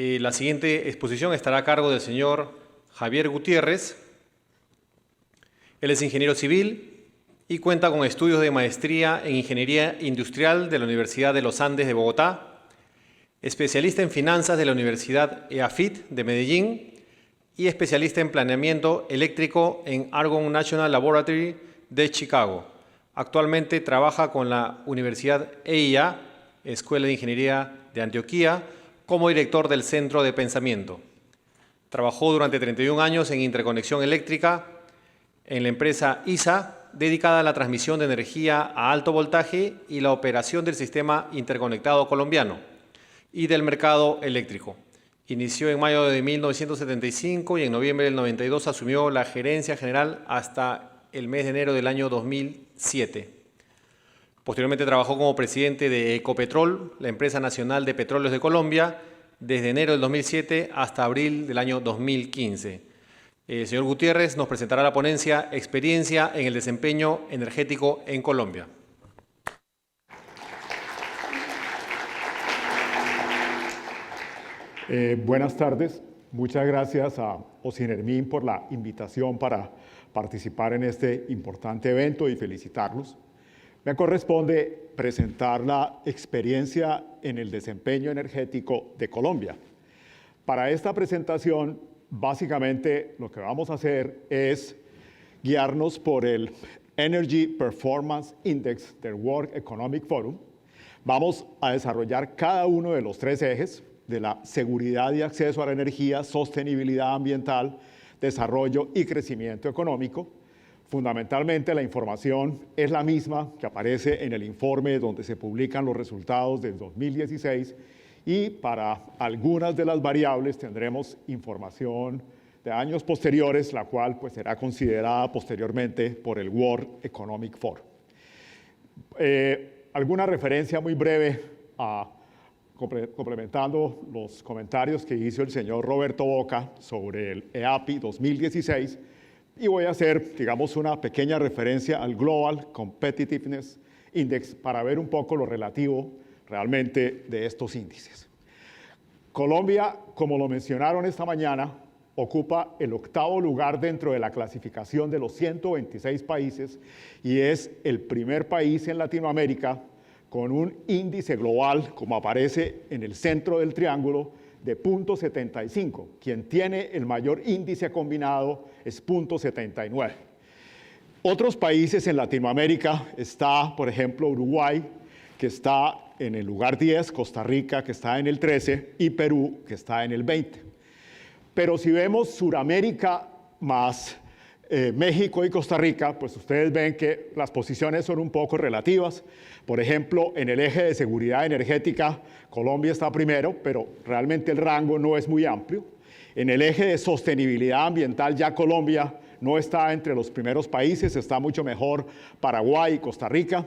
La siguiente exposición estará a cargo del señor Javier Gutiérrez. Él es ingeniero civil y cuenta con estudios de maestría en Ingeniería Industrial de la Universidad de los Andes de Bogotá, especialista en finanzas de la Universidad EAFIT de Medellín y especialista en planeamiento eléctrico en Argonne National Laboratory de Chicago. Actualmente trabaja con la Universidad EIA, Escuela de Ingeniería de Antioquia, como director del Centro de Pensamiento. Trabajó durante 31 años en interconexión eléctrica en la empresa ISA, dedicada a la transmisión de energía a alto voltaje y la operación del sistema interconectado colombiano y del mercado eléctrico. Inició en mayo de 1975 y en noviembre del 92 asumió la gerencia general hasta el mes de enero del año 2007. Posteriormente trabajó como presidente de Ecopetrol, la empresa nacional de petróleos de Colombia, desde enero del 2007 hasta abril del año 2015. El señor Gutiérrez nos presentará la ponencia Experiencia en el desempeño energético en Colombia. Buenas tardes. Muchas gracias a Ocinermin por la invitación para participar en este importante evento y felicitarlos. Me corresponde presentar la experiencia en el desempeño energético de Colombia. Para esta presentación, básicamente lo que vamos a hacer es guiarnos por el Energy Performance Index del World Economic Forum. Vamos a desarrollar cada uno de los tres ejes de la seguridad y acceso a la energía, sostenibilidad ambiental, desarrollo y crecimiento económico. Fundamentalmente, la información es la misma que aparece en el informe donde se publican los resultados del 2016 y para algunas de las variables tendremos información de años posteriores, la cual pues, será considerada posteriormente por el World Economic Forum. Alguna referencia muy breve complementando los comentarios que hizo el señor Roberto Boca sobre el EAPI 2016, y voy a hacer, digamos, una pequeña referencia al Global Competitiveness Index para ver un poco lo relativo realmente de estos índices. Colombia, como lo mencionaron esta mañana, ocupa el 8º lugar dentro de la clasificación de los 126 países y es el primer país en Latinoamérica con un índice global, como aparece en el centro del triángulo, de 0.75. Quien tiene el mayor índice combinado es 0.79. Otros países en Latinoamérica está, por ejemplo, Uruguay, que está en el lugar 10, Costa Rica, que está en el 13, y Perú, que está en el 20. Pero si vemos Suramérica más México y Costa Rica, pues ustedes ven que las posiciones son un poco relativas. Por ejemplo, en el eje de seguridad energética, Colombia está primero, pero realmente el rango no es muy amplio. En el eje de sostenibilidad ambiental, ya Colombia no está entre los primeros países, está mucho mejor Paraguay y Costa Rica.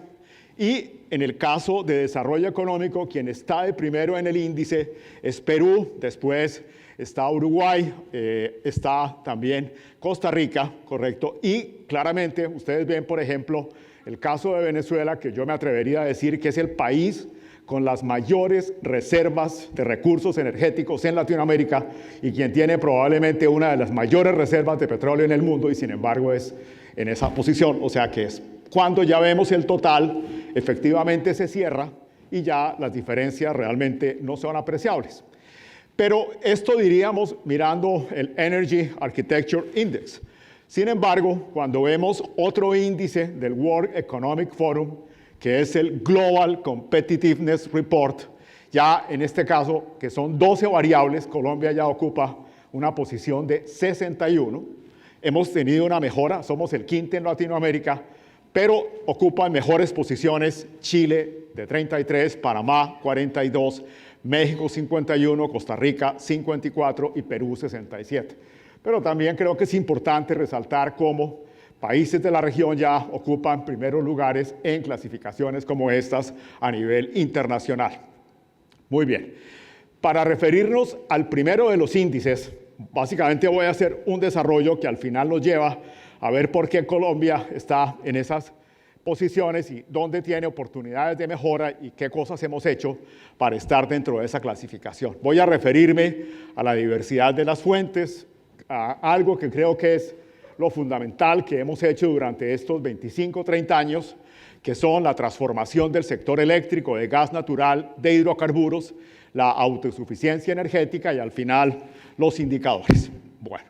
Y en el caso de desarrollo económico, quien está de primero en el índice es Perú, después está Uruguay, está también Costa Rica, correcto. Y claramente ustedes ven, por ejemplo, el caso de Venezuela, que yo me atrevería a decir que es el país con las mayores reservas de recursos energéticos en Latinoamérica y quien tiene probablemente una de las mayores reservas de petróleo en el mundo y sin embargo es en esa posición. O sea que es cuando ya vemos el total, efectivamente se cierra y ya las diferencias realmente no son apreciables. Pero esto diríamos mirando el Energy Architecture Index. Sin embargo, cuando vemos otro índice del World Economic Forum, que es el Global Competitiveness Report, ya en este caso, que son 12 variables, Colombia ya ocupa una posición de 61. Hemos tenido una mejora, somos el quinto en Latinoamérica, pero ocupan mejores posiciones Chile de 33, Panamá 42, México 51, Costa Rica 54 y Perú 67. Pero también creo que es importante resaltar cómo países de la región ya ocupan primeros lugares en clasificaciones como estas a nivel internacional. Muy bien. Para referirnos al primero de los índices, básicamente voy a hacer un desarrollo que al final nos lleva a ver por qué Colombia está en esas posiciones y dónde tiene oportunidades de mejora y qué cosas hemos hecho para estar dentro de esa clasificación. Voy a referirme a la diversidad de las fuentes, a algo que creo que es lo fundamental que hemos hecho durante estos 25, 30 años, que son la transformación del sector eléctrico de gas natural, de hidrocarburos, la autosuficiencia energética y al final los indicadores. Bueno,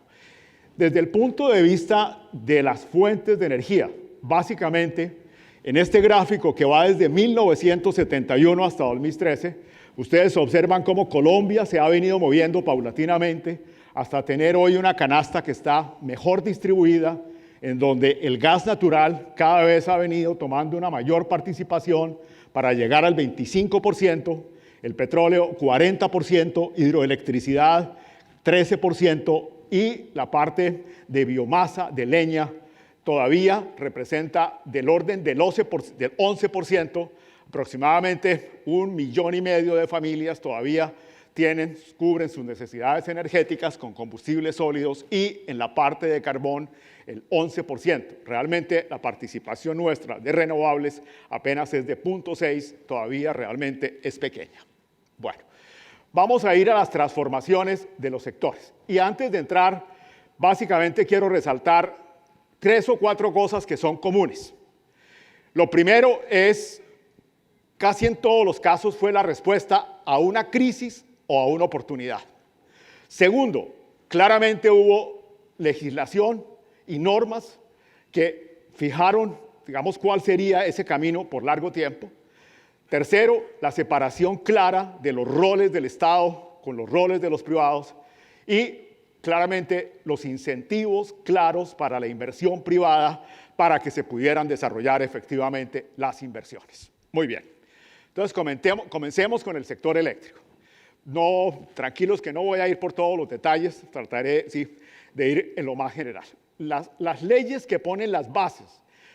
desde el punto de vista de las fuentes de energía, básicamente, en este gráfico que va desde 1971 hasta 2013, ustedes observan cómo Colombia se ha venido moviendo paulatinamente hasta tener hoy una canasta que está mejor distribuida, en donde el gas natural cada vez ha venido tomando una mayor participación para llegar al 25%, el petróleo 40%, hidroelectricidad 13% y la parte de biomasa, de leña, todavía representa del orden del 11%, aproximadamente 1,5 millones de familias todavía cubren sus necesidades energéticas con combustibles sólidos y en la parte de carbón el 11%. Realmente la participación nuestra de renovables apenas es de 0,6, todavía realmente es pequeña. Bueno, vamos a ir a las transformaciones de los sectores. Y antes de entrar, básicamente quiero resaltar 3 o 4 cosas que son comunes. Lo primero es, casi en todos los casos fue la respuesta a una crisis o a una oportunidad. Segundo, claramente hubo legislación y normas que fijaron, digamos, cuál sería ese camino por largo tiempo. Tercero, la separación clara de los roles del Estado con los roles de los privados y claramente los incentivos claros para la inversión privada para que se pudieran desarrollar efectivamente las inversiones. Muy bien. Entonces, comencemos con el sector eléctrico. No, tranquilos que no voy a ir por todos los detalles, trataré de ir en lo más general. Las leyes que ponen las bases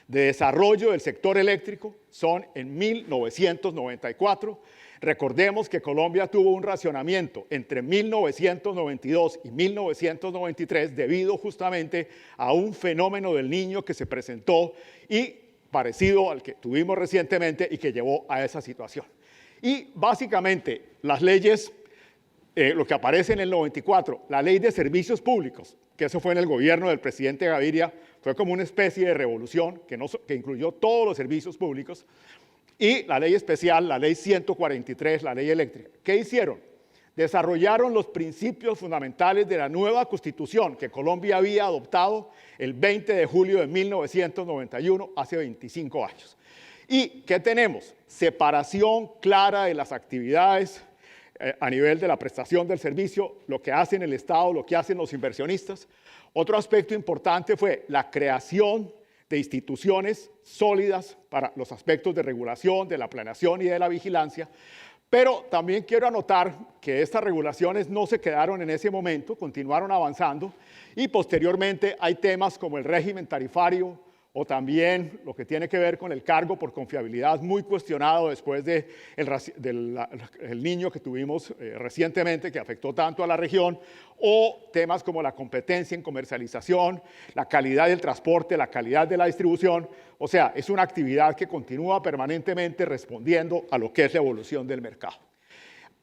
de desarrollo del sector eléctrico son en 1994. Recordemos que Colombia tuvo un racionamiento entre 1992 y 1993 debido justamente a un fenómeno del Niño que se presentó y parecido al que tuvimos recientemente y que llevó a esa situación. Y básicamente las leyes, lo que aparece en el 94, la ley de servicios públicos, que eso fue en el gobierno del presidente Gaviria, fue como una especie de revolución que incluyó todos los servicios públicos, y la ley especial, la ley 143, la ley eléctrica. ¿Qué hicieron? Desarrollaron los principios fundamentales de la nueva Constitución que Colombia había adoptado el 20 de julio de 1991, hace 25 años. ¿Y qué tenemos? Separación clara de las actividades a nivel de la prestación del servicio, lo que hacen el Estado, lo que hacen los inversionistas. Otro aspecto importante fue la creación de instituciones sólidas para los aspectos de regulación, de la planeación y de la vigilancia. Pero también quiero anotar que estas regulaciones no se quedaron en ese momento, continuaron avanzando y posteriormente hay temas como el régimen tarifario o también lo que tiene que ver con el cargo por confiabilidad muy cuestionado después del Niño que tuvimos recientemente que afectó tanto a la región, o temas como la competencia en comercialización, la calidad del transporte, la calidad de la distribución. O sea, es una actividad que continúa permanentemente respondiendo a lo que es la evolución del mercado.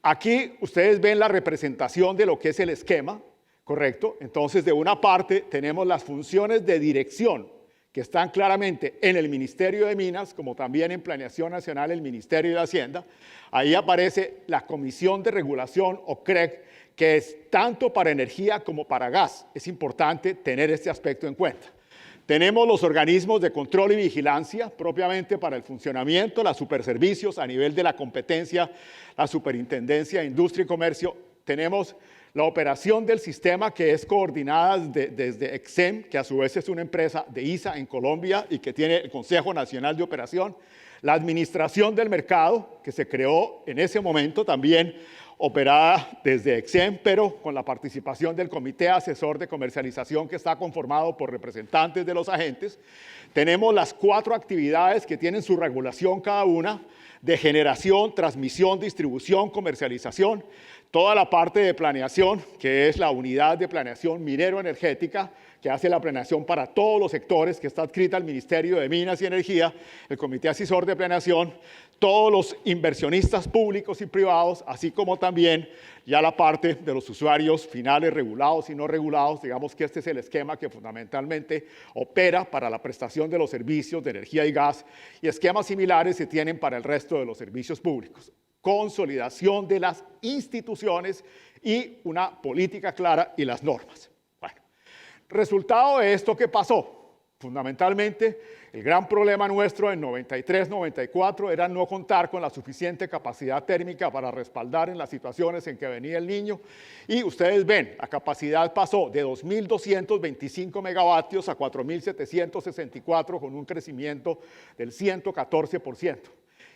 Aquí ustedes ven la representación de lo que es el esquema, ¿correcto? Entonces, de una parte tenemos las funciones de dirección que están claramente en el Ministerio de Minas, como también en Planeación Nacional, el Ministerio de Hacienda. Ahí aparece la Comisión de Regulación, o CREG, que es tanto para energía como para gas. Es importante tener este aspecto en cuenta. Tenemos los organismos de control y vigilancia, propiamente para el funcionamiento, las superservicios a nivel de la competencia, la Superintendencia de Industria y Comercio. Tenemos la operación del sistema que es coordinada desde EXEM, que a su vez es una empresa de ISA en Colombia y que tiene el Consejo Nacional de Operación. La administración del mercado, que se creó en ese momento también operada desde EXEM, pero con la participación del Comité Asesor de Comercialización que está conformado por representantes de los agentes. Tenemos las 4 actividades que tienen su regulación cada una, de generación, transmisión, distribución, comercialización. Toda la parte de planeación, que es la unidad de planeación minero-energética, que hace la planeación para todos los sectores, que está adscrita al Ministerio de Minas y Energía, el Comité Asesor de Planeación, todos los inversionistas públicos y privados, así como también ya la parte de los usuarios finales regulados y no regulados. Digamos que este es el esquema que fundamentalmente opera para la prestación de los servicios de energía y gas, y esquemas similares se tienen para el resto de los servicios públicos. Consolidación de las instituciones y una política clara y las normas. Bueno, resultado de esto, ¿qué pasó? Fundamentalmente, el gran problema nuestro en 93-94 era no contar con la suficiente capacidad térmica para respaldar en las situaciones en que venía el Niño. Y ustedes ven, la capacidad pasó de 2.225 megavatios a 4.764 con un crecimiento del 114%.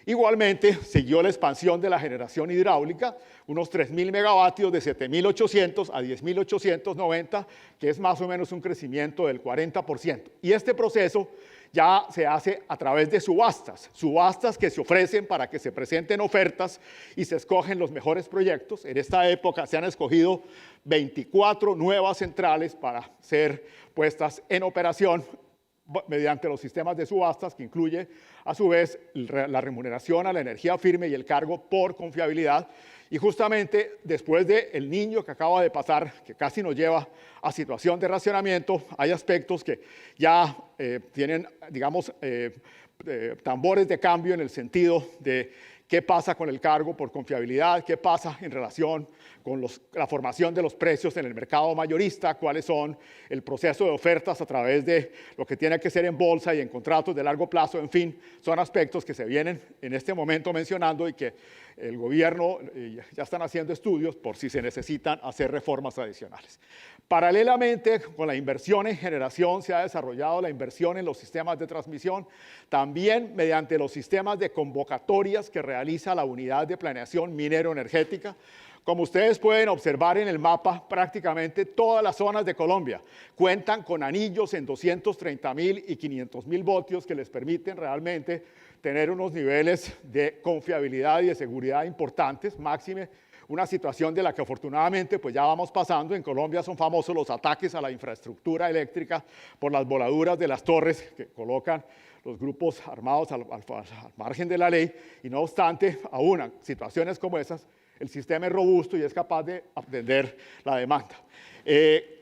Igualmente, siguió la expansión de la generación hidráulica, unos 3.000 megavatios de 7.800 a 10.890, que es más o menos un crecimiento del 40%. Y este proceso ya se hace a través de subastas que se ofrecen para que se presenten ofertas y se escogen los mejores proyectos. En esta época se han escogido 24 nuevas centrales para ser puestas en operación mediante los sistemas de subastas, que incluye a su vez la remuneración a la energía firme y el cargo por confiabilidad. Y justamente después del Niño que acaba de pasar, que casi nos lleva a situación de racionamiento, hay aspectos que ya tienen, digamos, tambores de cambio en el sentido de qué pasa con el cargo por confiabilidad, qué pasa en relación con la formación de los precios en el mercado mayorista, cuáles son el proceso de ofertas a través de lo que tiene que ser en bolsa y en contratos de largo plazo. En fin, son aspectos que se vienen en este momento mencionando y que el gobierno ya están haciendo estudios por si se necesitan hacer reformas adicionales. Paralelamente con la inversión en generación se ha desarrollado la inversión en los sistemas de transmisión, también mediante los sistemas de convocatorias que realiza la Unidad de Planeación Minero-Energética. Como ustedes pueden observar en el mapa, prácticamente todas las zonas de Colombia cuentan con anillos en 230.000 y 500.000 voltios que les permiten realmente tener unos niveles de confiabilidad y de seguridad importantes, máxime una situación de la que afortunadamente pues ya vamos pasando. En Colombia son famosos los ataques a la infraestructura eléctrica por las voladuras de las torres que colocan los grupos armados al margen de la ley, y no obstante, aún en situaciones como esas, el sistema es robusto y es capaz de atender la demanda.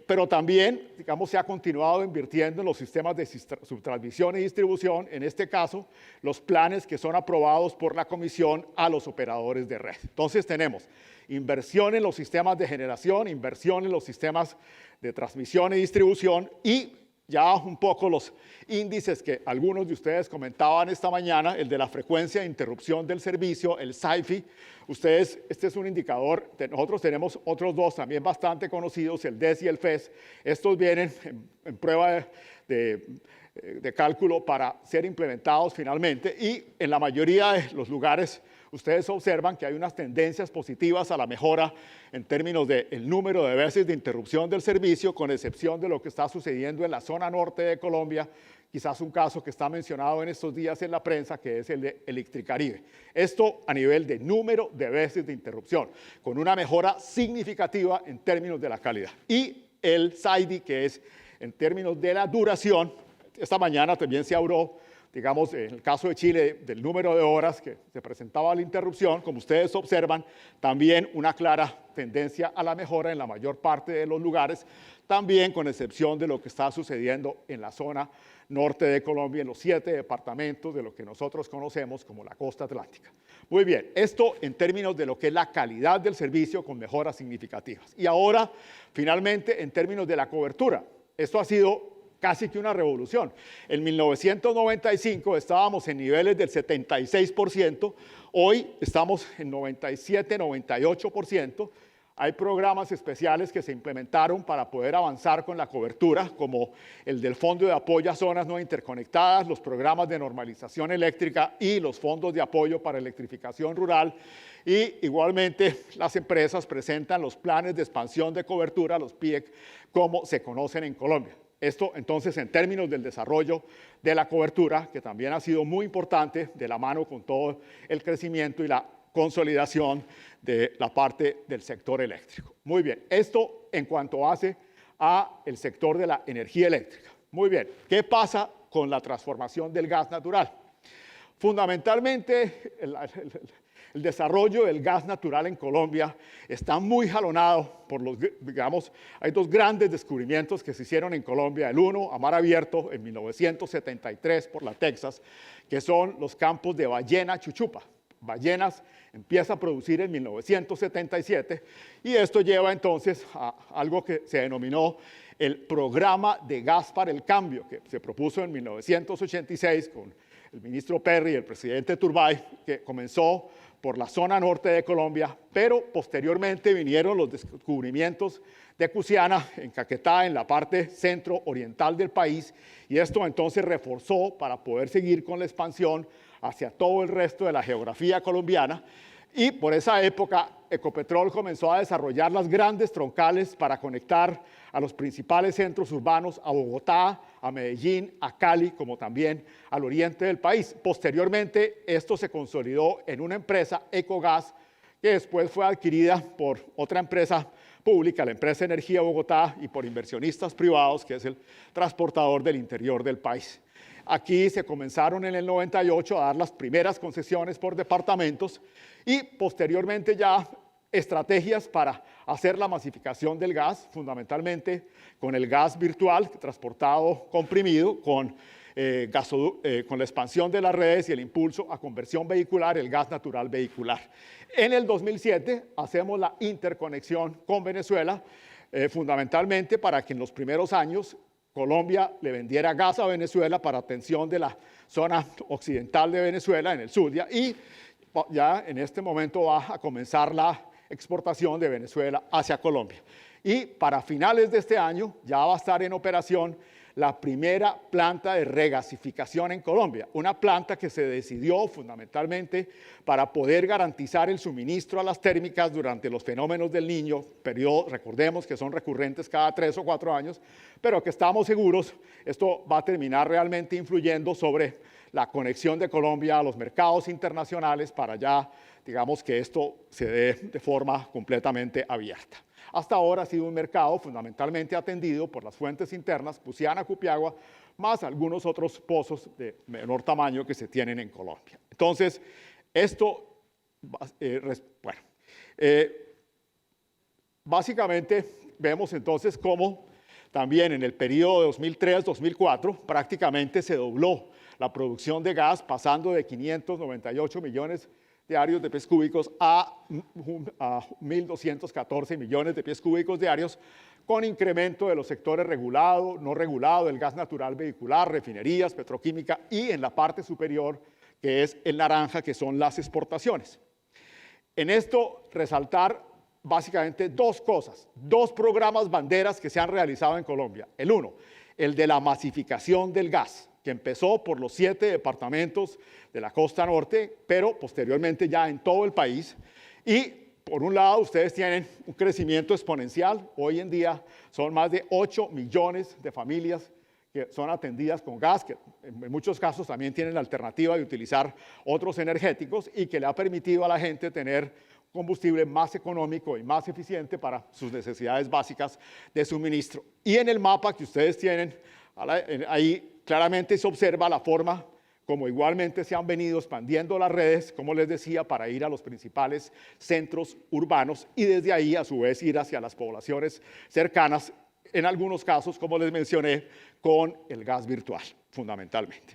Pero también, digamos, se ha continuado invirtiendo en los sistemas de subtransmisión y distribución, en este caso, los planes que son aprobados por la Comisión a los operadores de red. Entonces tenemos inversión en los sistemas de generación, inversión en los sistemas de transmisión y distribución, y ya un poco los índices que algunos de ustedes comentaban esta mañana, el de la frecuencia de interrupción del servicio, el SAIFI. Ustedes, este es un indicador, nosotros tenemos otros dos también bastante conocidos, el DES y el FES. Estos vienen en prueba de cálculo para ser implementados finalmente, y en la mayoría de los lugares ustedes observan que hay unas tendencias positivas a la mejora en términos del número de veces de interrupción del servicio, con excepción de lo que está sucediendo en la zona norte de Colombia, quizás un caso que está mencionado en estos días en la prensa, que es el de Electricaribe. Esto a nivel de número de veces de interrupción, con una mejora significativa en términos de la calidad. Y el SAIDI, que es en términos de la duración, esta mañana también se habló, digamos, en el caso de Chile, del número de horas que se presentaba la interrupción. Como ustedes observan, también una clara tendencia a la mejora en la mayor parte de los lugares, también con excepción de lo que está sucediendo en la zona norte de Colombia, en los 7 departamentos de lo que nosotros conocemos como la costa atlántica. Muy bien, esto en términos de lo que es la calidad del servicio con mejoras significativas. Y ahora, finalmente, en términos de la cobertura, esto ha sido casi que una revolución. En 1995 estábamos en niveles del 76%, hoy estamos en 97, 98%. Hay programas especiales que se implementaron para poder avanzar con la cobertura, como el del Fondo de Apoyo a Zonas No Interconectadas, los programas de normalización eléctrica y los fondos de apoyo para electrificación rural. Y igualmente las empresas presentan los planes de expansión de cobertura, los PIEC, como se conocen en Colombia. Esto entonces en términos del desarrollo de la cobertura, que también ha sido muy importante de la mano con todo el crecimiento y la consolidación de la parte del sector eléctrico. Muy bien, esto en cuanto hace al sector de la energía eléctrica. Muy bien, ¿qué pasa con la transformación del gas natural? Fundamentalmente, el desarrollo del gas natural en Colombia está muy jalonado por hay dos grandes descubrimientos que se hicieron en Colombia. El uno, a mar abierto, en 1973 por la Texas, que son los campos de Ballena Chuchupa. Ballenas empieza a producir en 1977 y esto lleva entonces a algo que se denominó el Programa de Gas para el Cambio, que se propuso en 1986 con el ministro Perry y el presidente Turbay, que comenzó por la zona norte de Colombia, pero posteriormente vinieron los descubrimientos de Cusiana en Caquetá, en la parte centro-oriental del país, y esto entonces reforzó para poder seguir con la expansión hacia todo el resto de la geografía colombiana. Y por esa época, Ecopetrol comenzó a desarrollar las grandes troncales para conectar a los principales centros urbanos, a Bogotá, a Medellín, a Cali, como también al oriente del país. Posteriormente, esto se consolidó en una empresa, Ecogas, que después fue adquirida por otra empresa pública, la empresa Energía Bogotá, y por inversionistas privados, que es el transportador del interior del país. Aquí se comenzaron en el 98 a dar las primeras concesiones por departamentos y posteriormente ya estrategias para hacer la masificación del gas, fundamentalmente con el gas virtual transportado comprimido, con la expansión de las redes y el impulso a conversión vehicular, el gas natural vehicular. En el 2007 hacemos la interconexión con Venezuela, fundamentalmente para que en los primeros años Colombia le vendiera gas a Venezuela para atención de la zona occidental de Venezuela, en el Zulia, y ya en este momento va a comenzar la exportación de Venezuela hacia Colombia. Y para finales de este año ya va a estar en operación la primera planta de regasificación en Colombia, una planta que se decidió fundamentalmente para poder garantizar el suministro a las térmicas durante los fenómenos del Niño, periodos, recordemos que son recurrentes cada 3 o 4 años, pero que estamos seguros esto va a terminar realmente influyendo sobre la conexión de Colombia a los mercados internacionales para ya, digamos, que esto se dé de forma completamente abierta. Hasta ahora ha sido un mercado fundamentalmente atendido por las fuentes internas, Cusiana, Cupiagua, más algunos otros pozos de menor tamaño que se tienen en Colombia. Entonces, esto, básicamente vemos entonces cómo también en el periodo de 2003-2004 prácticamente se dobló la producción de gas, pasando de 598 millones diarios de pies cúbicos a 1.214 millones de pies cúbicos diarios, con incremento de los sectores regulado, no regulado, del gas natural vehicular, refinerías, petroquímica y en la parte superior, que es el naranja, que son las exportaciones. En esto resaltar básicamente dos cosas, dos programas banderas que se han realizado en Colombia. El uno, el de la masificación del gas, que empezó por los 7 departamentos de la costa norte, pero posteriormente ya en todo el país. Y por un lado, ustedes tienen un crecimiento exponencial. Hoy en día son más de 8 millones de familias que son atendidas con gas, que en muchos casos también tienen la alternativa de utilizar otros energéticos y que le ha permitido a la gente tener combustible más económico y más eficiente para sus necesidades básicas de suministro. Y en el mapa que ustedes tienen, ahí claramente se observa la forma como igualmente se han venido expandiendo las redes, como les decía, para ir a los principales centros urbanos y desde ahí a su vez ir hacia las poblaciones cercanas, en algunos casos, como les mencioné, con el gas virtual, fundamentalmente.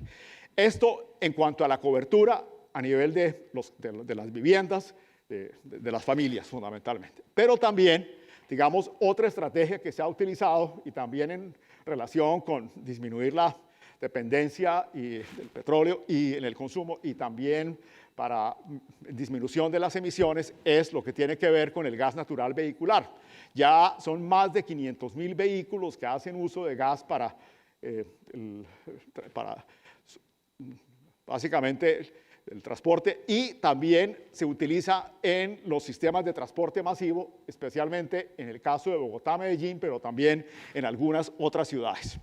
Esto en cuanto a la cobertura a nivel de las viviendas, de las familias, fundamentalmente. Pero también, digamos, otra estrategia que se ha utilizado y también en relación con disminuir la dependencia del petróleo y en el consumo y también para disminución de las emisiones es lo que tiene que ver con el gas natural vehicular. Ya son más de 500.000 vehículos que hacen uso de gas para básicamente el transporte y también se utiliza en los sistemas de transporte masivo, especialmente en el caso de Bogotá, Medellín, pero también en algunas otras ciudades.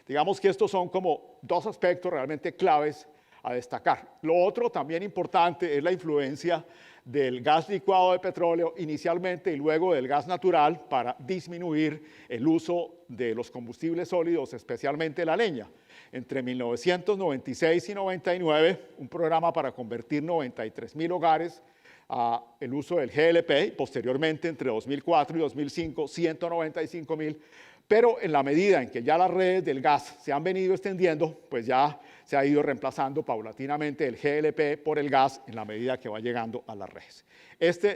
Digamos que estos son como dos aspectos realmente claves a destacar. Lo otro también importante es la influencia del gas licuado de petróleo inicialmente y luego del gas natural para disminuir el uso de los combustibles sólidos, especialmente la leña. Entre 1996 y 99, un programa para convertir 93.000 hogares a el uso del GLP, y posteriormente entre 2004 y 2005, 195.000, pero en la medida en que ya las redes del gas se han venido extendiendo, pues ya se ha ido reemplazando paulatinamente el GLP por el gas en la medida que va llegando a las redes.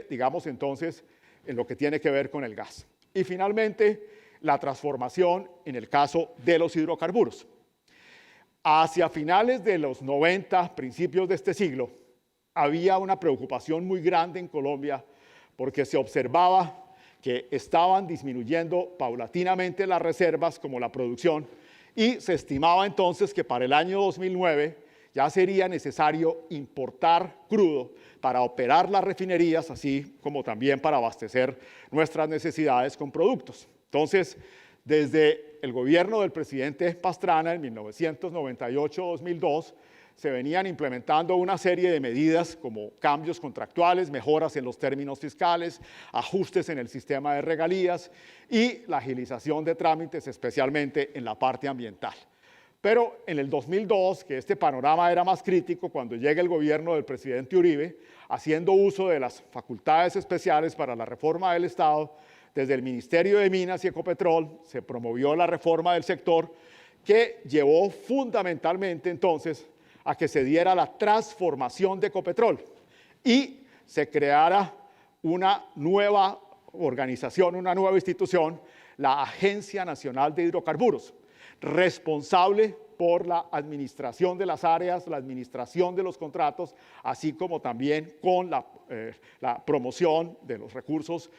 Digamos entonces, en lo que tiene que ver con el gas. Y finalmente, la transformación en el caso de los hidrocarburos. Hacia finales de los 90, principios de este siglo, había una preocupación muy grande en Colombia porque se observaba que estaban disminuyendo paulatinamente las reservas como la producción y se estimaba entonces que para el año 2009 ya sería necesario importar crudo para operar las refinerías, así como también para abastecer nuestras necesidades con productos. Entonces, desde el gobierno del presidente Pastrana en 1998-2002, se venían implementando una serie de medidas como cambios contractuales, mejoras en los términos fiscales, ajustes en el sistema de regalías y la agilización de trámites, especialmente en la parte ambiental. Pero en el 2002, que este panorama era más crítico, cuando llega el gobierno del presidente Uribe, haciendo uso de las facultades especiales para la reforma del Estado, desde el Ministerio de Minas y Ecopetrol se promovió la reforma del sector que llevó fundamentalmente entonces a que se diera la transformación de Ecopetrol y se creara una nueva organización, una nueva institución, la Agencia Nacional de Hidrocarburos, responsable por la administración de las áreas, la administración de los contratos, así como también con la promoción de los recursos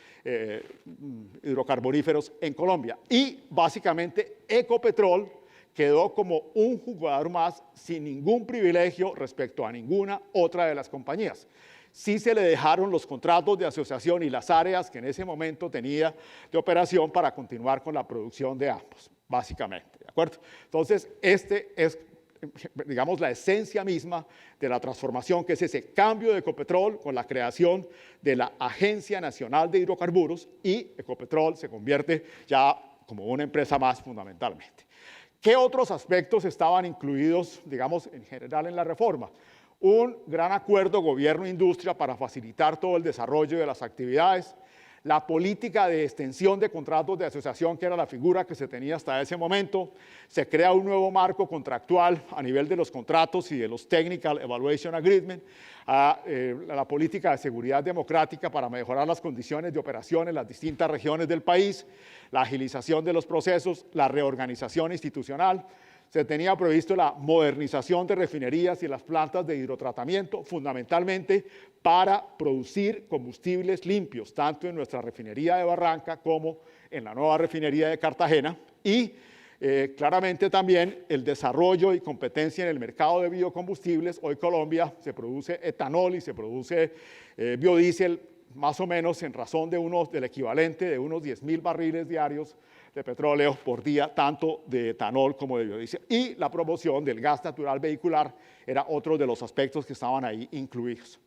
hidrocarburíferos en Colombia. Y básicamente Ecopetrol quedó como un jugador más sin ningún privilegio respecto a ninguna otra de las compañías. Sí se le dejaron los contratos de asociación y las áreas que en ese momento tenía de operación para continuar con la producción de ambos, básicamente, ¿de acuerdo? Entonces, este es, digamos, la esencia misma de la transformación, que es ese cambio de Ecopetrol con la creación de la Agencia Nacional de Hidrocarburos y Ecopetrol se convierte ya como una empresa más fundamentalmente. ¿Qué otros aspectos estaban incluidos, digamos, en general en la reforma? Un gran acuerdo gobierno-industria para facilitar todo el desarrollo de las actividades, la política de extensión de contratos de asociación, que era la figura que se tenía hasta ese momento, se crea un nuevo marco contractual a nivel de los contratos y de los Technical Evaluation Agreement, la política de seguridad democrática para mejorar las condiciones de operación en las distintas regiones del país, la agilización de los procesos, la reorganización institucional. Se tenía previsto la modernización de refinerías y las plantas de hidrotratamiento, fundamentalmente para producir combustibles limpios, tanto en nuestra refinería de Barranca como en la nueva refinería de Cartagena, y claramente también el desarrollo y competencia en el mercado de biocombustibles. Hoy Colombia se produce etanol y se produce biodiesel más o menos en razón del equivalente de unos 10.000 barriles diarios de petróleo por día, tanto de etanol como de biodiesel. Y la promoción del gas natural vehicular era otro de los aspectos que estaban ahí incluidos.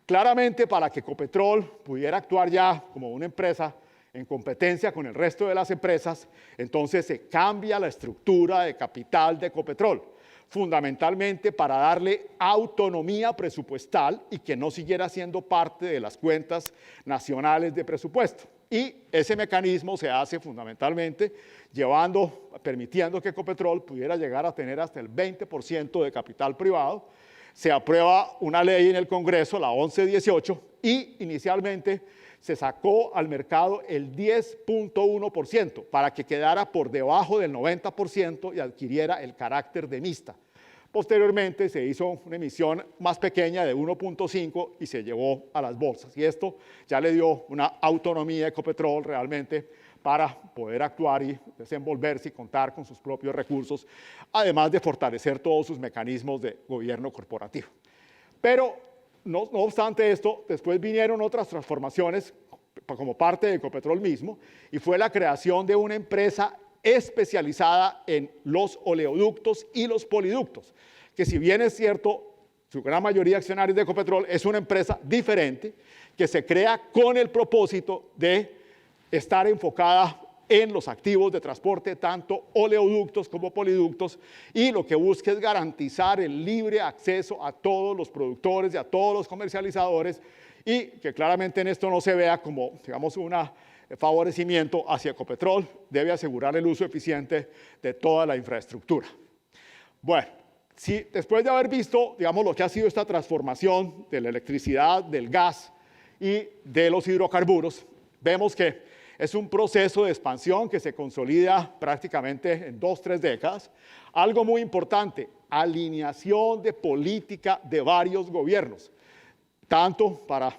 Claramente, para que Ecopetrol pudiera actuar ya como una empresa en competencia con el resto de las empresas, entonces se cambia la estructura de capital de Ecopetrol, fundamentalmente para darle autonomía presupuestal y que no siguiera siendo parte de las cuentas nacionales de presupuesto. Y ese mecanismo se hace fundamentalmente permitiendo que Ecopetrol pudiera llegar a tener hasta el 20% de capital privado. Se aprueba una ley en el Congreso, la 1118, y inicialmente se sacó al mercado el 10.1% para que quedara por debajo del 90% y adquiriera el carácter de mixta. Posteriormente se hizo una emisión más pequeña de 1.5 y se llevó a las bolsas. Y esto ya le dio una autonomía a Ecopetrol realmente para poder actuar y desenvolverse y contar con sus propios recursos, además de fortalecer todos sus mecanismos de gobierno corporativo. Pero no obstante esto, después vinieron otras transformaciones como parte de Ecopetrol mismo, y fue la creación de una empresa especializada en los oleoductos y los poliductos, que si bien es cierto, su gran mayoría de accionarios de Ecopetrol es una empresa diferente que se crea con el propósito de estar enfocada en los activos de transporte, tanto oleoductos como poliductos, y lo que busca es garantizar el libre acceso a todos los productores y a todos los comercializadores, y que claramente en esto no se vea como, digamos, un favorecimiento hacia Ecopetrol, debe asegurar el uso eficiente de toda la infraestructura. Bueno, si después de haber visto, digamos, lo que ha sido esta transformación de la electricidad, del gas y de los hidrocarburos, vemos que es un proceso de expansión que se consolida prácticamente en 2-3 décadas. Algo muy importante, alineación de política de varios gobiernos, tanto para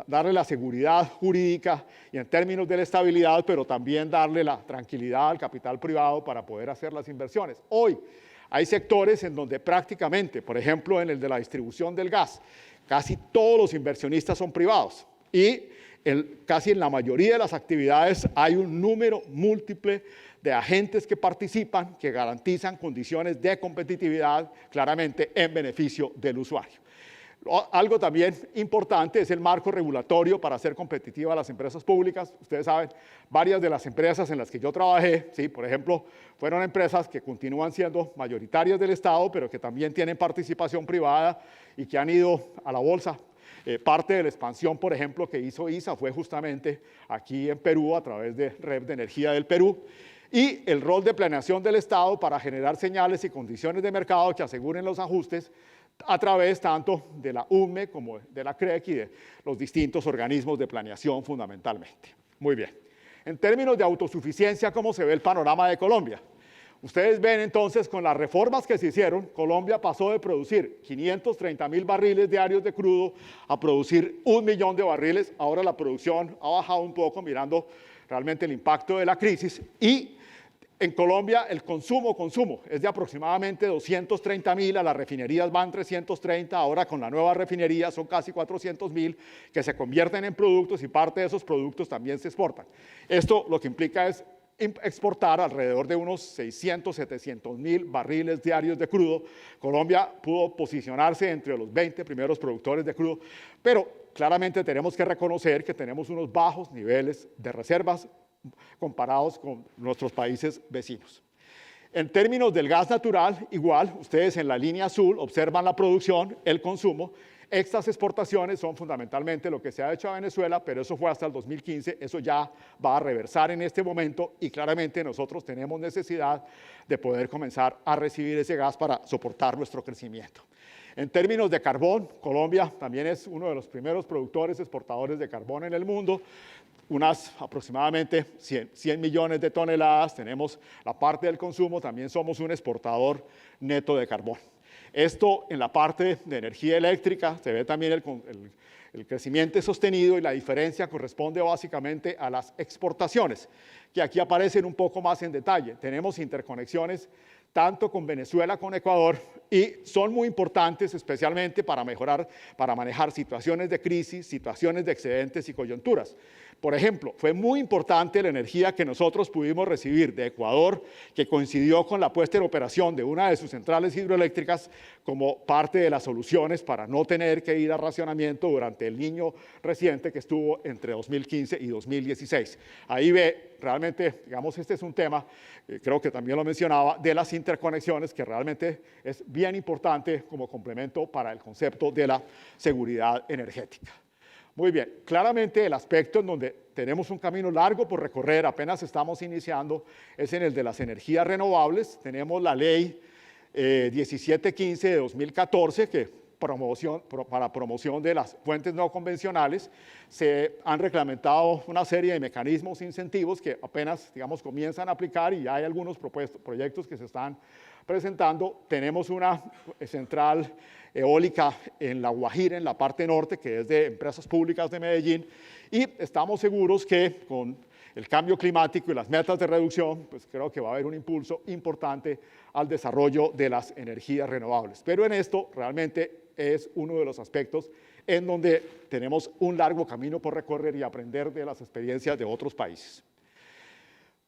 darle la seguridad jurídica y en términos de la estabilidad, pero también darle la tranquilidad al capital privado para poder hacer las inversiones. Hoy hay sectores en donde prácticamente, por ejemplo, en el de la distribución del gas, casi todos los inversionistas son privados y casi en la mayoría de las actividades hay un número múltiple de agentes que participan, que garantizan condiciones de competitividad claramente en beneficio del usuario. Algo también importante es el marco regulatorio para hacer competitivas las empresas públicas. Ustedes saben, varias de las empresas en las que yo trabajé, ¿sí? Por ejemplo, fueron empresas que continúan siendo mayoritarias del Estado, pero que también tienen participación privada y que han ido a la bolsa. Parte de la expansión, por ejemplo, que hizo ISA fue justamente aquí en Perú a través de Red de Energía del Perú. Y el rol de planeación del Estado para generar señales y condiciones de mercado que aseguren los ajustes a través tanto de la UNME como de la CREC y de los distintos organismos de planeación fundamentalmente. Muy bien. En términos de autosuficiencia, ¿cómo se ve el panorama de Colombia? Ustedes ven entonces con las reformas que se hicieron, Colombia pasó de producir 530.000 barriles diarios de crudo a producir 1 millón de barriles. Ahora la producción ha bajado un poco mirando realmente el impacto de la crisis y en Colombia el consumo es de aproximadamente 230.000, a las refinerías van 330, ahora con la nueva refinería son casi 400.000 que se convierten en productos y parte de esos productos también se exportan. Esto lo que implica es exportar alrededor de unos 600-700.000 barriles diarios de crudo. Colombia pudo posicionarse entre los 20 primeros productores de crudo, pero claramente tenemos que reconocer que tenemos unos bajos niveles de reservas comparados con nuestros países vecinos. En términos del gas natural, igual, ustedes en la línea azul observan la producción, el consumo. Estas exportaciones son fundamentalmente lo que se ha hecho a Venezuela, pero eso fue hasta el 2015, eso ya va a reversar en este momento y claramente nosotros tenemos necesidad de poder comenzar a recibir ese gas para soportar nuestro crecimiento. En términos de carbón, Colombia también es uno de los primeros productores exportadores de carbón en el mundo, unas aproximadamente 100 millones de toneladas, tenemos la parte del consumo, también somos un exportador neto de carbón. Esto en la parte de energía eléctrica, se ve también el crecimiento sostenido y la diferencia corresponde básicamente a las exportaciones, que aquí aparecen un poco más en detalle. Tenemos interconexiones tanto con Venezuela como con Ecuador y son muy importantes especialmente para manejar situaciones de crisis, situaciones de excedentes y coyunturas. Por ejemplo, fue muy importante la energía que nosotros pudimos recibir de Ecuador, que coincidió con la puesta en operación de una de sus centrales hidroeléctricas como parte de las soluciones para no tener que ir a racionamiento durante el Niño reciente que estuvo entre 2015 y 2016. Ahí ve, realmente, digamos, este es un tema, creo que también lo mencionaba, de las interconexiones, que realmente es bien importante como complemento para el concepto de la seguridad energética. Muy bien, claramente el aspecto en donde tenemos un camino largo por recorrer, apenas estamos iniciando, es en el de las energías renovables. Tenemos la ley 1715 de 2014, que para promoción de las fuentes no convencionales, se han reglamentado una serie de mecanismos e incentivos que apenas, digamos, comienzan a aplicar y ya hay algunos proyectos que se están presentando. Tenemos una central eólica en La Guajira, en la parte norte, que es de Empresas Públicas de Medellín, y estamos seguros que con el cambio climático y las metas de reducción, pues creo que va a haber un impulso importante al desarrollo de las energías renovables. Pero en esto realmente es uno de los aspectos en donde tenemos un largo camino por recorrer y aprender de las experiencias de otros países.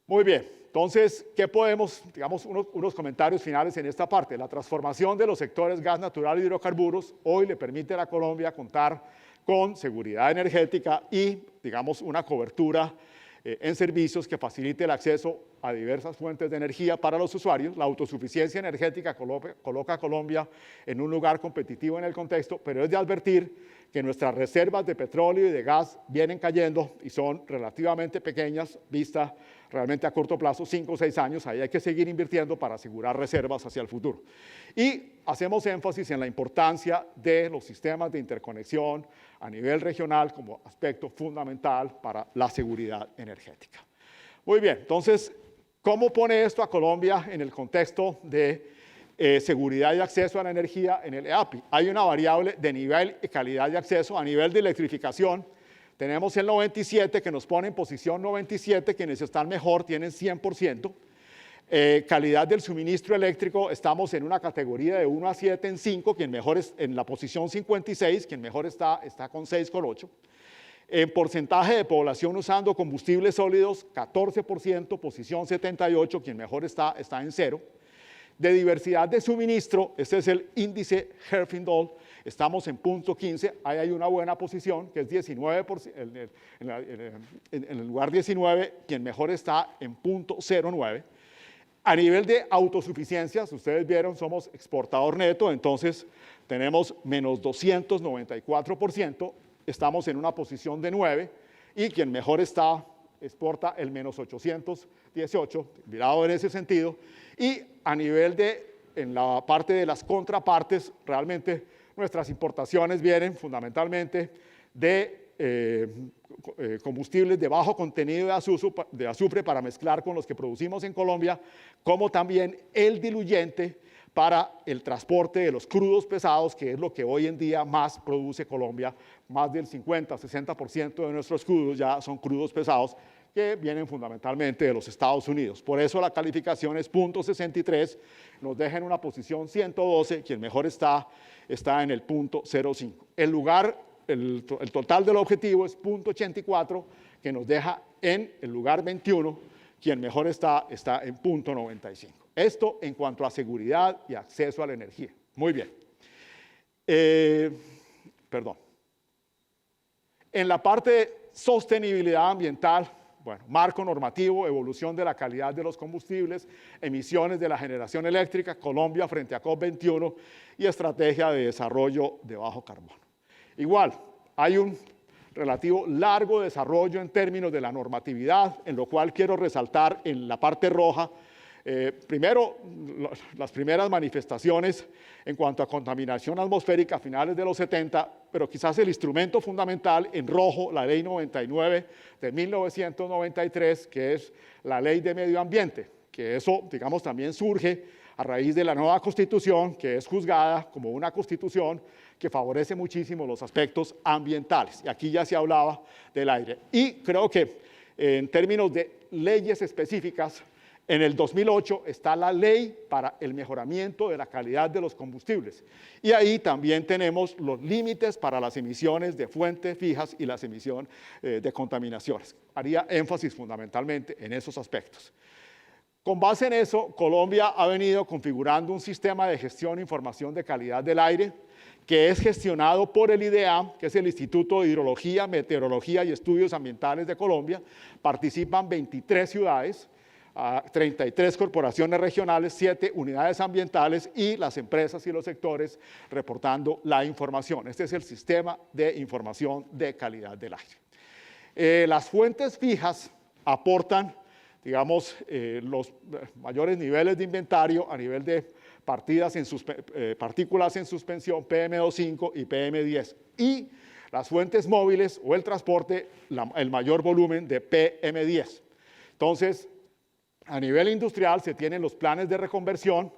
Muy bien, entonces, ¿qué podemos, digamos, unos comentarios finales en esta parte? La transformación de los sectores gas natural y hidrocarburos hoy le permite a la Colombia contar con seguridad energética y, digamos, una cobertura en servicios que facilite el acceso a diversas fuentes de energía para los usuarios. La autosuficiencia energética coloca a Colombia en un lugar competitivo en el contexto, pero es de advertir que nuestras reservas de petróleo y de gas vienen cayendo y son relativamente pequeñas, vista realmente a corto plazo, 5 o 6 años. Ahí hay que seguir invirtiendo para asegurar reservas hacia el futuro. Y hacemos énfasis en la importancia de los sistemas de interconexión a nivel regional como aspecto fundamental para la seguridad energética. Muy bien, entonces, ¿cómo pone esto a Colombia en el contexto de seguridad y acceso a la energía en el EAPI? Hay una variable de nivel y calidad de acceso. A nivel de electrificación, tenemos el 97, que nos pone en posición 97, quienes están mejor tienen 100%. Calidad del suministro eléctrico, estamos en una categoría de 1 a 7 en 5, quien mejor es en la posición 56, quien mejor está con 6,8. En porcentaje de población usando combustibles sólidos, 14%, posición 78, quien mejor está en 0. De diversidad de suministro, este es el índice Herfindahl, estamos en punto 15, ahí hay una buena posición, que es 19%, en el lugar 19, quien mejor está en punto 09. A nivel de autosuficiencias, ustedes vieron, somos exportador neto, entonces tenemos menos 294%, estamos en una posición de 9, y quien mejor exporta el menos 818, mirado en ese sentido. Y a nivel en la parte de las contrapartes, realmente nuestras importaciones vienen fundamentalmente de combustibles de bajo contenido de azufre para mezclar con los que producimos en Colombia, como también el diluyente para el transporte de los crudos pesados, que es lo que hoy en día más produce Colombia. Más del 50-60% de nuestros crudos ya son crudos pesados, que vienen fundamentalmente de los Estados Unidos. Por eso la calificación es punto 63, nos deja en una posición 112, quien mejor está en el punto 05. El total del objetivo es punto 84, que nos deja en el lugar 21, quien mejor está en punto 95. Esto en cuanto a seguridad y acceso a la energía. Muy bien. En la parte de sostenibilidad ambiental, bueno, marco normativo, evolución de la calidad de los combustibles, emisiones de la generación eléctrica, Colombia frente a COP21 y estrategia de desarrollo de bajo carbono. Igual, hay un relativo largo desarrollo en términos de la normatividad, en lo cual quiero resaltar en la parte roja, primero, las primeras manifestaciones en cuanto a contaminación atmosférica a finales de los 70, pero quizás el instrumento fundamental en rojo, la Ley 99 de 1993, que es la Ley de Medio Ambiente, que eso, digamos, también surge a raíz de la nueva Constitución, que es juzgada como una Constitución que favorece muchísimo los aspectos ambientales. Y aquí ya se hablaba del aire. Y creo que en términos de leyes específicas, en el 2008 está la ley para el mejoramiento de la calidad de los combustibles. Y ahí también tenemos los límites para las emisiones de fuentes fijas y las emisiones de contaminaciones. Haría énfasis fundamentalmente en esos aspectos. Con base en eso, Colombia ha venido configurando un sistema de gestión e información de calidad del aire que es gestionado por el IDEAM, que es el Instituto de Hidrología, Meteorología y Estudios Ambientales de Colombia. Participan 23 ciudades, 33 corporaciones regionales, 7 unidades ambientales y las empresas y los sectores reportando la información. Este es el sistema de información de calidad del aire. Las fuentes fijas aportan, digamos, los mayores niveles de inventario a nivel de partículas en suspensión, PM2.5 y PM10. Y las fuentes móviles o el transporte, el mayor volumen de PM10. Entonces, a nivel industrial se tienen los planes de reconversión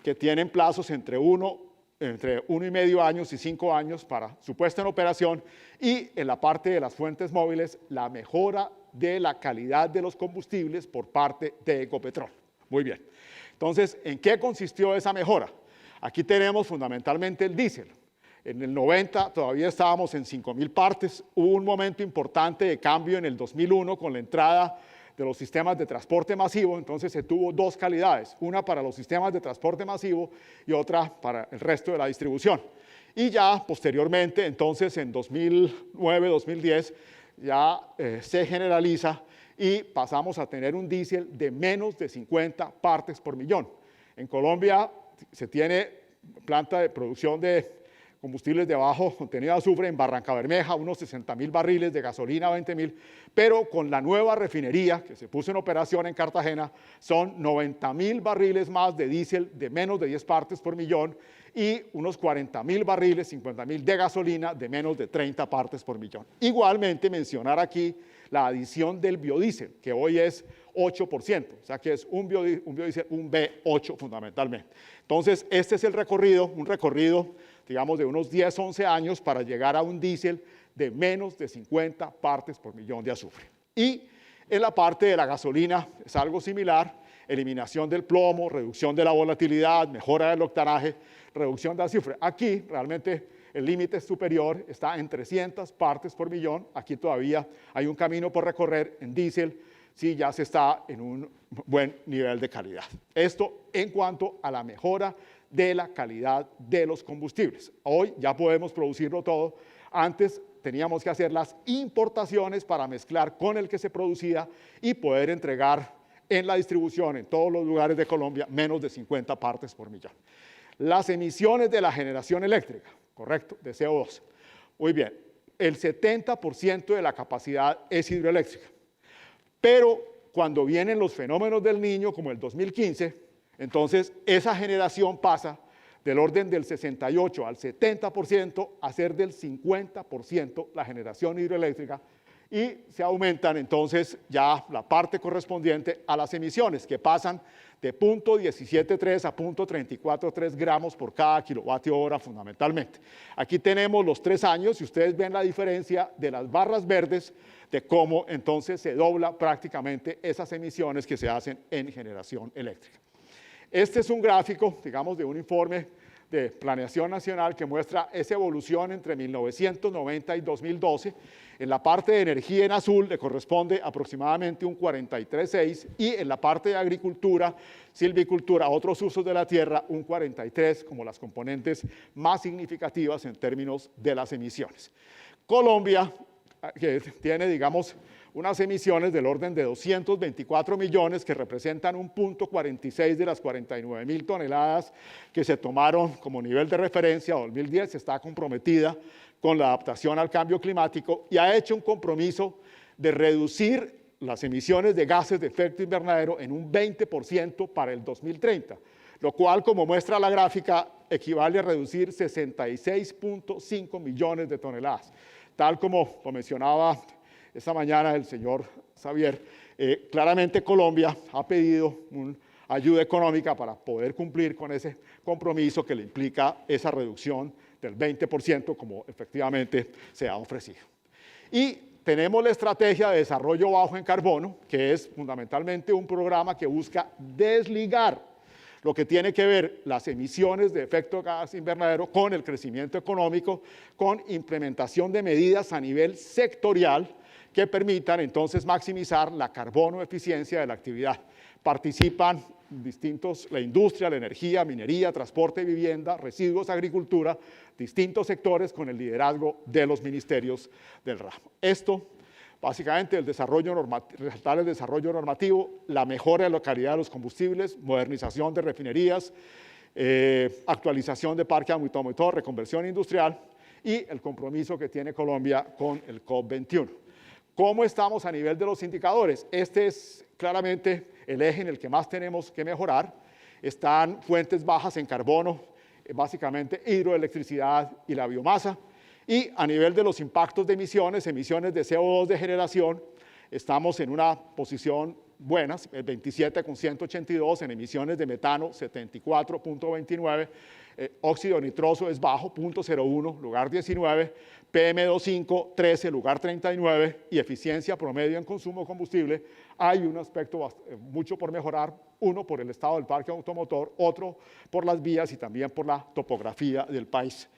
que tienen plazos entre 1,5 años y 5 años para su puesta en operación, y en la parte de las fuentes móviles la mejora de la calidad de los combustibles por parte de Ecopetrol. Muy bien. Entonces, ¿en qué consistió esa mejora? Aquí tenemos fundamentalmente el diésel. En el 90 todavía estábamos en 5.000 partes. Hubo un momento importante de cambio en el 2001 con la entrada de los sistemas de transporte masivo, entonces se tuvo dos calidades, una para los sistemas de transporte masivo y otra para el resto de la distribución. Y ya posteriormente, entonces en 2009, 2010, ya se generaliza y pasamos a tener un diésel de menos de 50 partes por millón. En Colombia se tiene planta de producción de combustibles de bajo contenido de azufre en Barranca Bermeja, unos 60.000 barriles de gasolina, 20.000, pero con la nueva refinería que se puso en operación en Cartagena, son 90.000 barriles más de diésel de menos de 10 partes por millón y unos 40.000 barriles, 50.000 de gasolina de menos de 30 partes por millón. Igualmente mencionar aquí la adición del biodiesel, que hoy es 8%, o sea que es un biodiesel, un B8 fundamentalmente. Entonces, este es el recorrido, un recorrido, digamos, de unos 10, 11 años para llegar a un diésel de menos de 50 partes por millón de azufre. Y en la parte de la gasolina es algo similar, eliminación del plomo, reducción de la volatilidad, mejora del octanaje, reducción de azufre. Aquí realmente el límite superior está en 300 partes por millón, aquí todavía hay un camino por recorrer en diésel, sí ya se está en un buen nivel de calidad. Esto en cuanto a la mejora de la calidad de los combustibles. Hoy ya podemos producirlo todo. Antes teníamos que hacer las importaciones para mezclar con el que se producía y poder entregar en la distribución en todos los lugares de Colombia menos de 50 partes por millón. Las emisiones de la generación eléctrica, correcto, de CO2. Muy bien, el 70% de la capacidad es hidroeléctrica. Pero cuando vienen los fenómenos del Niño, como el 2015, entonces esa generación pasa del orden del 68 al 70% a ser del 50% la generación hidroeléctrica y se aumentan entonces ya la parte correspondiente a las emisiones que pasan de 0.173 a 0.343 gramos por cada kilovatio hora fundamentalmente. Aquí tenemos los 3 años y ustedes ven la diferencia de las barras verdes de cómo entonces se dobla prácticamente esas emisiones que se hacen en generación eléctrica. Este es un gráfico, digamos, de un informe de Planeación Nacional que muestra esa evolución entre 1990 y 2012. En la parte de energía en azul le corresponde aproximadamente un 43,6 y en la parte de agricultura, silvicultura, otros usos de la tierra, un 43 como las componentes más significativas en términos de las emisiones. Colombia, que tiene, digamos, unas emisiones del orden de 224 millones que representan un 0.46 de las 49.000 toneladas que se tomaron como nivel de referencia 2010, está comprometida con la adaptación al cambio climático y ha hecho un compromiso de reducir las emisiones de gases de efecto invernadero en un 20% para el 2030, lo cual, como muestra la gráfica, equivale a reducir 66.5 millones de toneladas. Tal como lo mencionaba esta mañana el señor Xavier, claramente Colombia ha pedido una ayuda económica para poder cumplir con ese compromiso que le implica esa reducción del 20% como efectivamente se ha ofrecido. Y tenemos la estrategia de desarrollo bajo en carbono, que es fundamentalmente un programa que busca desligar lo que tiene que ver las emisiones de efecto de gas invernadero con el crecimiento económico, con implementación de medidas a nivel sectorial que permitan entonces maximizar la carbono eficiencia de la actividad. Participan distintos, la industria, la energía, minería, transporte, vivienda, residuos, agricultura, distintos sectores con el liderazgo de los ministerios del ramo. Esto, básicamente, resaltar el desarrollo normativo, la mejora de la calidad de los combustibles, modernización de refinerías, actualización de parque automotor, reconversión industrial y el compromiso que tiene Colombia con el COP21. ¿Cómo estamos a nivel de los indicadores? Este es claramente el eje en el que más tenemos que mejorar. Están fuentes bajas en carbono, básicamente hidroelectricidad y la biomasa. Y a nivel de los impactos de emisiones de CO2 de generación, estamos en una posición buena, el 27,182 en emisiones de metano, 74,29, óxido nitroso es bajo, 0,01, lugar 19, PM2.5, 13, lugar 39, y eficiencia promedio en consumo de combustible, hay un aspecto mucho por mejorar, uno por el estado del parque automotor, otro por las vías y también por la topografía del país.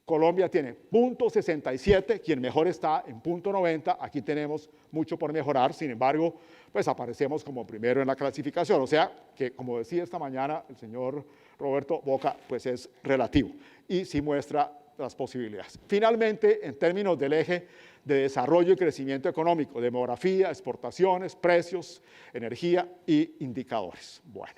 Colombia tiene 0.67, quien mejor está en 0.90. Aquí tenemos mucho por mejorar, sin embargo, pues aparecemos como primero en la clasificación. O sea que, como decía esta mañana el señor Roberto Boca, pues es relativo y sí muestra las posibilidades. Finalmente, en términos del eje de desarrollo y crecimiento económico, demografía, exportaciones, precios, energía y indicadores. Bueno.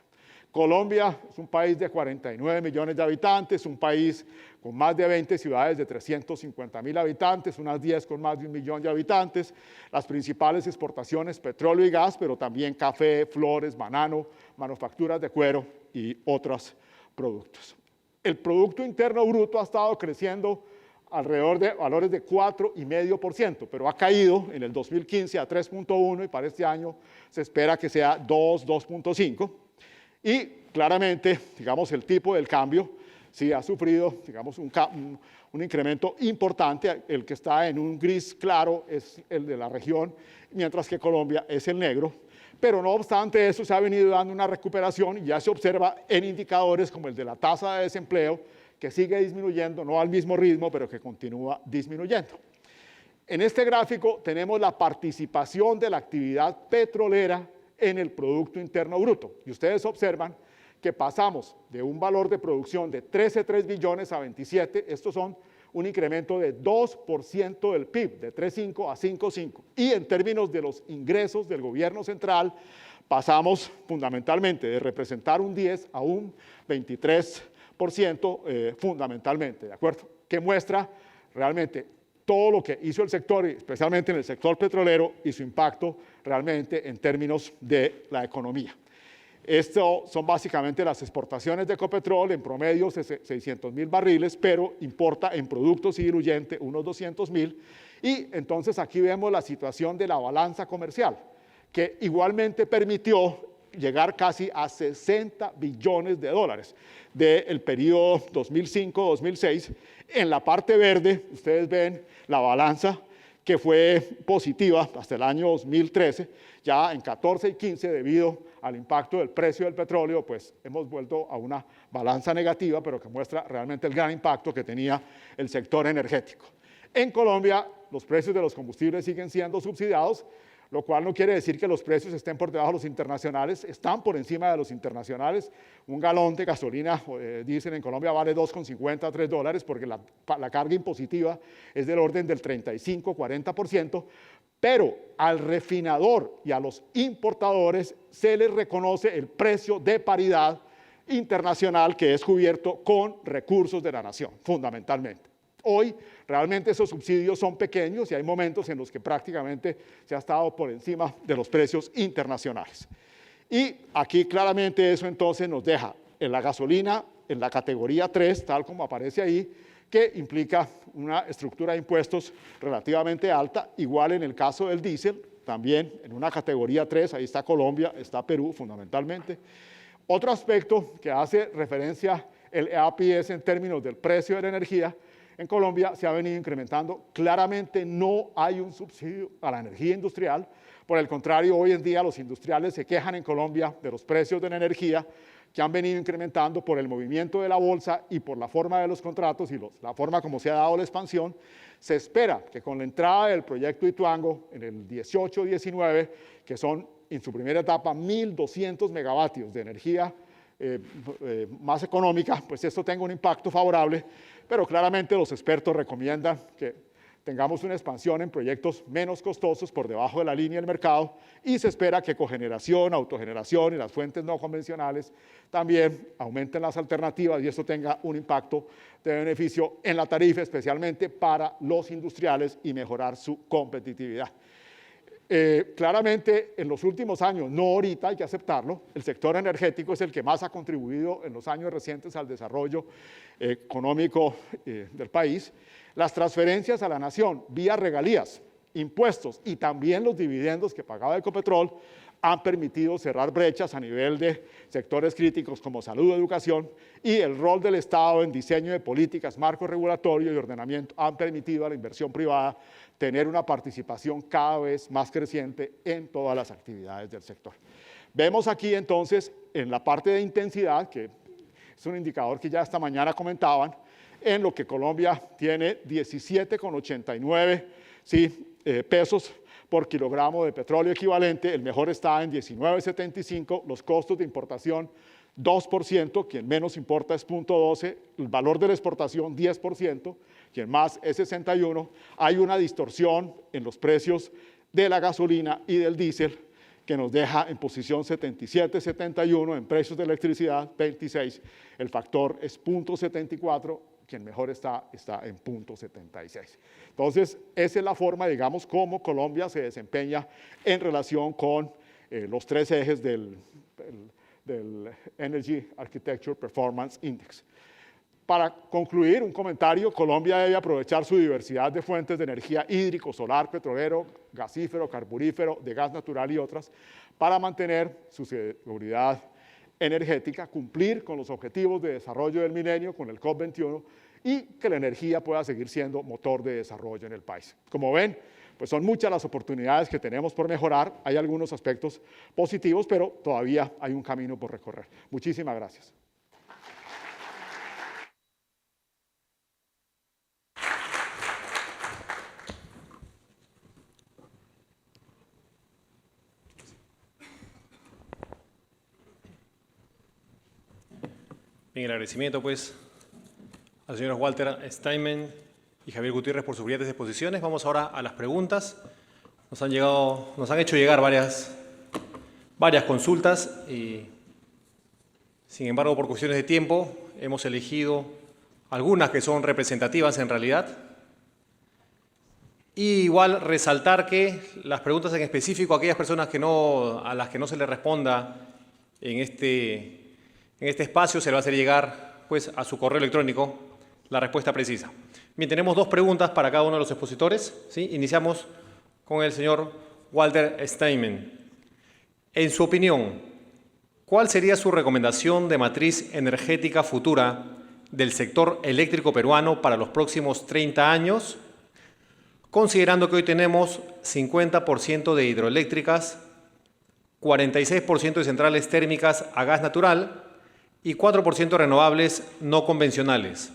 Colombia es un país de 49 millones de habitantes, un país con más de 20 ciudades de 350.000 habitantes, unas 10 con más de 1 millón de habitantes. Las principales exportaciones, petróleo y gas, pero también café, flores, banano, manufacturas de cuero y otros productos. El Producto Interno Bruto ha estado creciendo alrededor de valores de 4,5%, pero ha caído en el 2015 a 3,1 y para este año se espera que sea 2,5. Y claramente, digamos, el tipo del cambio sí ha sufrido, digamos, un incremento importante. El que está en un gris claro es el de la región, mientras que Colombia es el negro. Pero no obstante eso, se ha venido dando una recuperación y ya se observa en indicadores como el de la tasa de desempleo, que sigue disminuyendo, no al mismo ritmo, pero que continúa disminuyendo. En este gráfico tenemos la participación de la actividad petrolera en el Producto Interno Bruto. Y ustedes observan que pasamos de un valor de producción de 13,3 billones a 27, estos son un incremento de 2% del PIB, de 3,5 a 5,5. Y en términos de los ingresos del gobierno central, pasamos fundamentalmente de representar un 10 a un 23% fundamentalmente, ¿de acuerdo? Que muestra realmente todo lo que hizo el sector, especialmente en el sector petrolero, y su impacto realmente en términos de la economía. Esto son básicamente las exportaciones de Ecopetrol, en promedio 600.000 barriles, pero importa en productos y diluyente unos 200.000. Y entonces aquí vemos la situación de la balanza comercial, que igualmente permitió llegar casi a 60 billones de dólares del periodo 2005-2006. En la parte verde, ustedes ven la balanza que fue positiva hasta el año 2013, ya en 14 y 15 debido al impacto del precio del petróleo, pues hemos vuelto a una balanza negativa, pero que muestra realmente el gran impacto que tenía el sector energético. En Colombia, los precios de los combustibles siguen siendo subsidiados, lo cual no quiere decir que los precios estén por debajo de los internacionales, están por encima de los internacionales. Un galón de gasolina, dicen en Colombia, vale 2,50 a $3, porque la carga impositiva es del orden del 35-40%, pero al refinador y a los importadores se les reconoce el precio de paridad internacional que es cubierto con recursos de la nación, fundamentalmente. Hoy realmente esos subsidios son pequeños y hay momentos en los que prácticamente se ha estado por encima de los precios internacionales. Y aquí claramente eso entonces nos deja en la gasolina en la categoría 3, tal como aparece ahí, que implica una estructura de impuestos relativamente alta, igual en el caso del diésel, también en una categoría 3, ahí está Colombia, está Perú fundamentalmente. Otro aspecto que hace referencia el EAPI es en términos del precio de la energía. En Colombia se ha venido incrementando, claramente no hay un subsidio a la energía industrial, por el contrario, hoy en día los industriales se quejan en Colombia de los precios de la energía que han venido incrementando por el movimiento de la bolsa y por la forma de los contratos y la forma como se ha dado la expansión. Se espera que con la entrada del proyecto Ituango en el 18-19, que son en su primera etapa 1.200 megavatios de energía más económica, pues esto tenga un impacto favorable, pero claramente los expertos recomiendan que tengamos una expansión en proyectos menos costosos por debajo de la línea del mercado y se espera que cogeneración, autogeneración y las fuentes no convencionales también aumenten las alternativas y esto tenga un impacto de beneficio en la tarifa, especialmente para los industriales y mejorar su competitividad. Claramente en los últimos años, no ahorita, hay que aceptarlo, el sector energético es el que más ha contribuido en los años recientes al desarrollo económico del país. Las transferencias a la nación vía regalías, impuestos y también los dividendos que pagaba Ecopetrol han permitido cerrar brechas a nivel de sectores críticos como salud, educación, y el rol del Estado en diseño de políticas, marco regulatorio y ordenamiento han permitido a la inversión privada tener una participación cada vez más creciente en todas las actividades del sector. Vemos aquí entonces en la parte de intensidad, que es un indicador que ya esta mañana comentaban, en lo que Colombia tiene 17,89 pesos por kilogramo de petróleo equivalente, el mejor está en 19,75, los costos de importación 2%, quien menos importa es 0,12, el valor de la exportación 10%, quien más es 61, hay una distorsión en los precios de la gasolina y del diésel que nos deja en posición 77, 71, en precios de electricidad 26, el factor es 0,74, quien mejor está en 0,76. Entonces, esa es la forma, digamos, como Colombia se desempeña en relación con los tres ejes del Energy Architecture Performance Index. Para concluir, un comentario: Colombia debe aprovechar su diversidad de fuentes de energía hídrico, solar, petrolero, gasífero, carburífero, de gas natural y otras, para mantener su seguridad energética, cumplir con los objetivos de desarrollo del milenio, con el COP21, y que la energía pueda seguir siendo motor de desarrollo en el país. Como ven, pues son muchas las oportunidades que tenemos por mejorar, hay algunos aspectos positivos, pero todavía hay un camino por recorrer. Muchísimas gracias. Bien, el agradecimiento pues a los señores Walter Steinman y Javier Gutiérrez por sus brillantes exposiciones. Vamos ahora a las preguntas. Nos han hecho llegar varias consultas y, sin embargo, por cuestiones de tiempo, hemos elegido algunas que son representativas en realidad. Y igual resaltar que las preguntas en específico, aquellas personas a las que no se les responda en este espacio, se le va a hacer llegar pues, a su correo electrónico la respuesta precisa. Bien, tenemos dos preguntas para cada uno de los expositores, ¿sí? Iniciamos con el señor Walter Steinman. En su opinión, ¿cuál sería su recomendación de matriz energética futura del sector eléctrico peruano para los próximos 30 años, considerando que hoy tenemos 50% de hidroeléctricas, 46% de centrales térmicas a gas natural y 4% renovables no convencionales?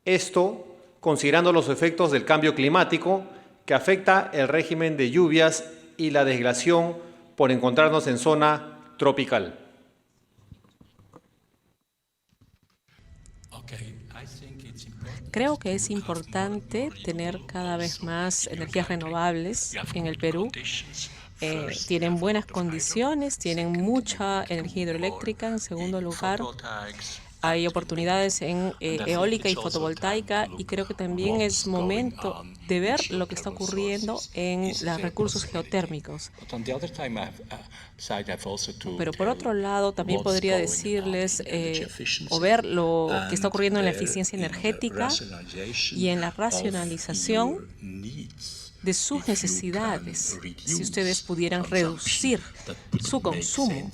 Esto considerando los efectos del cambio climático que afecta el régimen de lluvias y la desglaciación por encontrarnos en zona tropical. Creo que es importante tener cada vez más energías renovables en el Perú. Tienen buenas condiciones, tienen mucha energía hidroeléctrica. En segundo lugar, hay oportunidades en eólica y fotovoltaica, y creo que también es momento de ver lo que está ocurriendo en los recursos geotérmicos. Pero por otro lado, también podría decirles o ver lo que está ocurriendo en la eficiencia energética y en la racionalización de sus necesidades. Si ustedes pudieran reducir su consumo,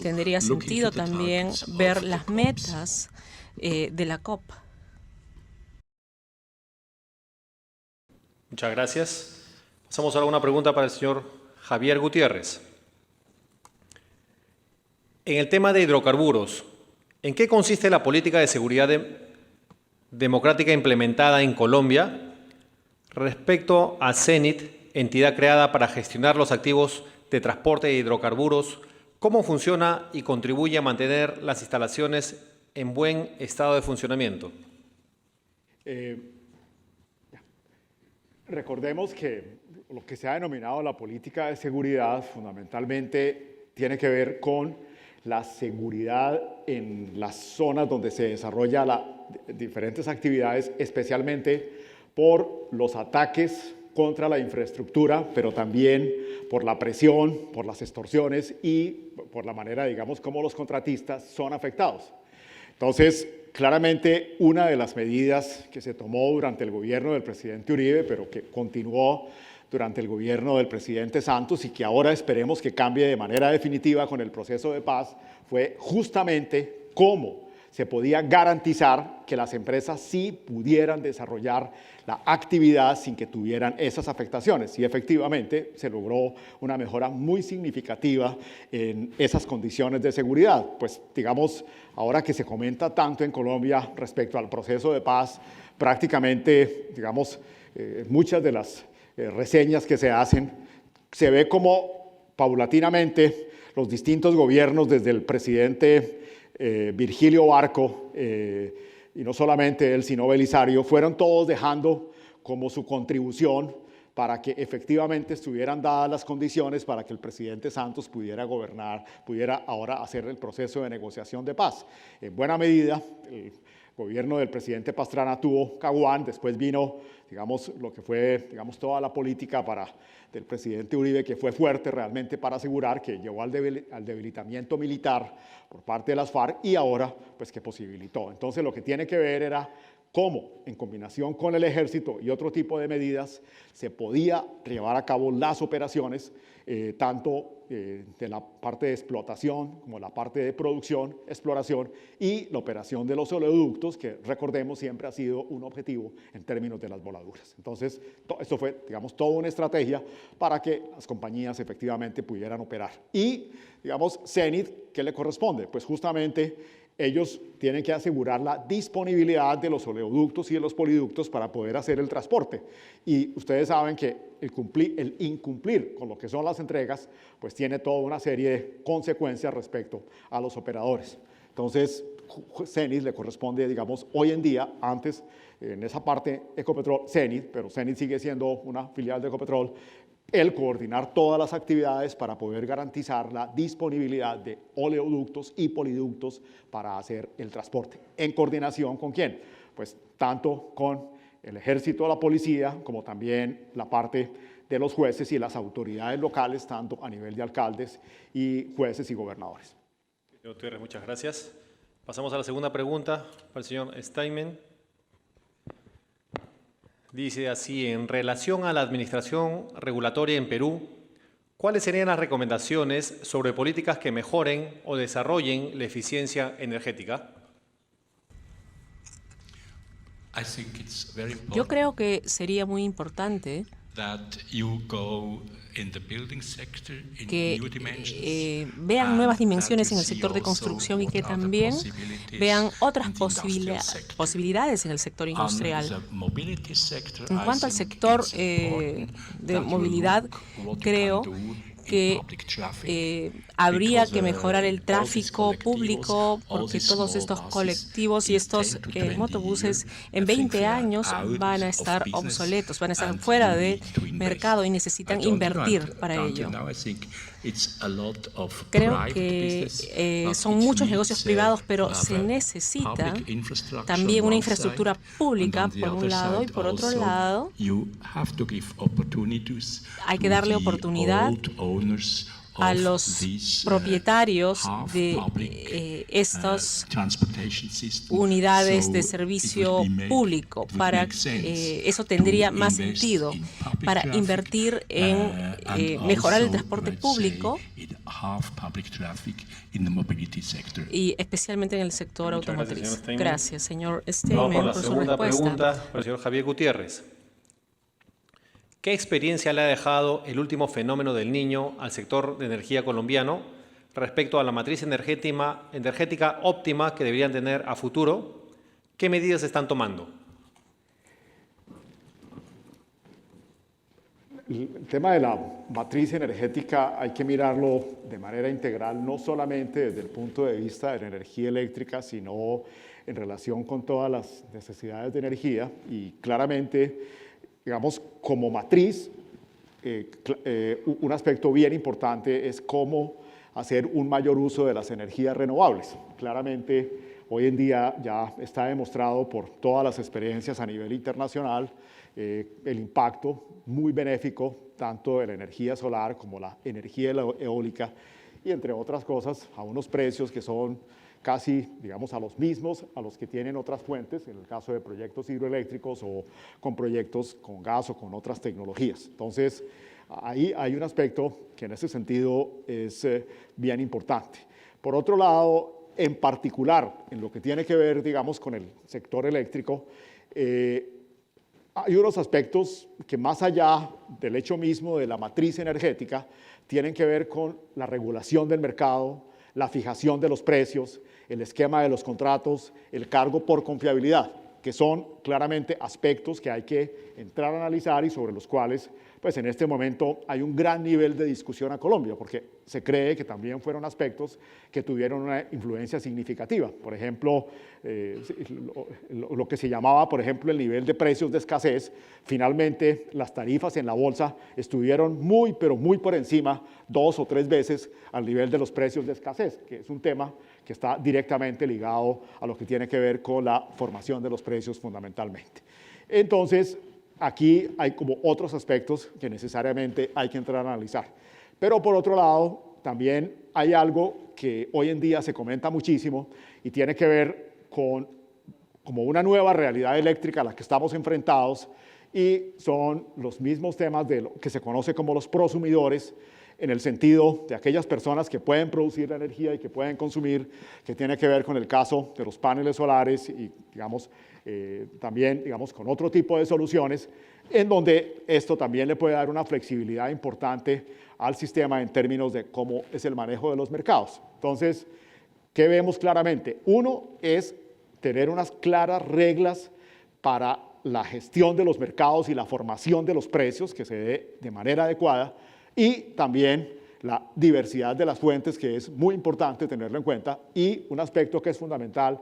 tendría sentido también ver las metas de la COP. Muchas gracias. Pasamos ahora a una pregunta para el señor Javier Gutiérrez. En el tema de hidrocarburos, ¿en qué consiste la política de seguridad democrática implementada en Colombia respecto a CENIT, entidad creada para gestionar los activos de transporte de hidrocarburos? ¿Cómo funciona y contribuye a mantener las instalaciones en buen estado de funcionamiento? Recordemos que lo que se ha denominado la política de seguridad fundamentalmente tiene que ver con la seguridad en las zonas donde se desarrollan diferentes actividades, especialmente por los ataques contra la infraestructura, pero también por la presión, por las extorsiones y por la manera, digamos, como los contratistas son afectados. Entonces, claramente, una de las medidas que se tomó durante el gobierno del presidente Uribe, pero que continuó durante el gobierno del presidente Santos y que ahora esperemos que cambie de manera definitiva con el proceso de paz, fue justamente cómo se podía garantizar que las empresas sí pudieran desarrollar la actividad sin que tuvieran esas afectaciones. Y efectivamente se logró una mejora muy significativa en esas condiciones de seguridad. Pues digamos, ahora que se comenta tanto en Colombia respecto al proceso de paz, prácticamente, digamos, muchas de las reseñas que se hacen, se ve como paulatinamente los distintos gobiernos, desde el presidente Virgilio Barco, y no solamente él, sino Belisario, fueron todos dejando como su contribución para que efectivamente estuvieran dadas las condiciones para que el presidente Santos pudiera gobernar, pudiera ahora hacer el proceso de negociación de paz. En buena medida, el gobierno del presidente Pastrana tuvo Caguán, después vino, digamos, lo que fue, digamos, toda la política del presidente Uribe, que fue fuerte realmente para asegurar que llevó al debilitamiento militar por parte de las FARC y ahora, pues, que posibilitó. Entonces, lo que tiene que ver era cómo, en combinación con el ejército y otro tipo de medidas, se podía llevar a cabo las operaciones, tanto de la parte de explotación como la parte de producción, exploración y la operación de los oleoductos, que recordemos siempre ha sido un objetivo en términos de las voladuras. Entonces, esto fue, digamos, toda una estrategia para que las compañías efectivamente pudieran operar. Y, digamos, Cenit, ¿qué le corresponde? Pues justamente ellos tienen que asegurar la disponibilidad de los oleoductos y de los poliductos para poder hacer el transporte. Y ustedes saben que el incumplir con lo que son las entregas, pues tiene toda una serie de consecuencias respecto a los operadores. Entonces, Cenit le corresponde, digamos, hoy en día, antes en esa parte Ecopetrol, Cenit, pero Cenit sigue siendo una filial de Ecopetrol, el coordinar todas las actividades para poder garantizar la disponibilidad de oleoductos y poliductos para hacer el transporte. ¿En coordinación con quién? Pues tanto con el ejército, la policía, como también la parte de los jueces y las autoridades locales, tanto a nivel de alcaldes y jueces y gobernadores. Señor Gutiérrez, muchas gracias. Pasamos a la segunda pregunta para el señor Steinman. Dice así: en relación a la administración regulatoria en Perú, ¿cuáles serían las recomendaciones sobre políticas que mejoren o desarrollen la eficiencia energética? Yo creo que sería muy importante que vean nuevas dimensiones en el sector de construcción y que también vean otras posibilidades en el sector industrial. En cuanto al sector de movilidad, creo que habría que mejorar el tráfico público, porque todos estos colectivos y estos motobuses en 20 años van a estar obsoletos, van a estar fuera de mercado y necesitan invertir para ello. Creo que son muchos negocios privados, pero se necesita también una infraestructura pública, por un lado, y por otro lado, hay que darle oportunidad a los propietarios de estas unidades de servicio público. Para eso tendría más sentido para invertir en mejorar el transporte público y especialmente en el sector automotriz. Gracias, señor Steinman, por su segunda respuesta. pregunta para el señor Javier Gutiérrez. ¿Qué experiencia le ha dejado el último fenómeno del Niño al sector de energía colombiano respecto a la matriz energética óptima que deberían tener a futuro? ¿Qué medidas se están tomando? El tema de la matriz energética hay que mirarlo de manera integral, no solamente desde el punto de vista de la energía eléctrica, sino en relación con todas las necesidades de energía. Y claramente, digamos, como matriz, un aspecto bien importante es cómo hacer un mayor uso de las energías renovables. Claramente, hoy en día ya está demostrado por todas las experiencias a nivel internacional el impacto muy benéfico tanto de la energía solar como la energía eólica y, entre otras cosas, a unos precios que son casi, digamos, a los mismos a los que tienen otras fuentes, en el caso de proyectos hidroeléctricos o con proyectos con gas o con otras tecnologías. Entonces, ahí hay un aspecto que en ese sentido es bien importante. Por otro lado, en particular en lo que tiene que ver, digamos, con el sector eléctrico, hay unos aspectos que más allá del hecho mismo de la matriz energética, tienen que ver con la regulación del mercado, la fijación de los precios, el esquema de los contratos, el cargo por confiabilidad, que son claramente aspectos que hay que entrar a analizar y sobre los cuales, pues en este momento hay un gran nivel de discusión a Colombia, porque se cree que también fueron aspectos que tuvieron una influencia significativa. Por ejemplo, lo que se llamaba, por ejemplo, el nivel de precios de escasez, finalmente las tarifas en la bolsa estuvieron muy, pero muy por encima, 2 o 3 veces al nivel de los precios de escasez, que es un tema que está directamente ligado a lo que tiene que ver con la formación de los precios fundamentalmente. Entonces, aquí hay como otros aspectos que necesariamente hay que entrar a analizar. Pero por otro lado, también hay algo que hoy en día se comenta muchísimo y tiene que ver con como una nueva realidad eléctrica a la que estamos enfrentados, y son los mismos temas de lo que se conoce como los prosumidores, en el sentido de aquellas personas que pueden producir la energía y que pueden consumir, que tiene que ver con el caso de los paneles solares y, digamos, también, digamos, con otro tipo de soluciones, en donde esto también le puede dar una flexibilidad importante al sistema en términos de cómo es el manejo de los mercados. Entonces, ¿qué vemos claramente? Uno es tener unas claras reglas para la gestión de los mercados y la formación de los precios, que se dé de manera adecuada, y también la diversidad de las fuentes, que es muy importante tenerlo en cuenta, y un aspecto que es fundamental,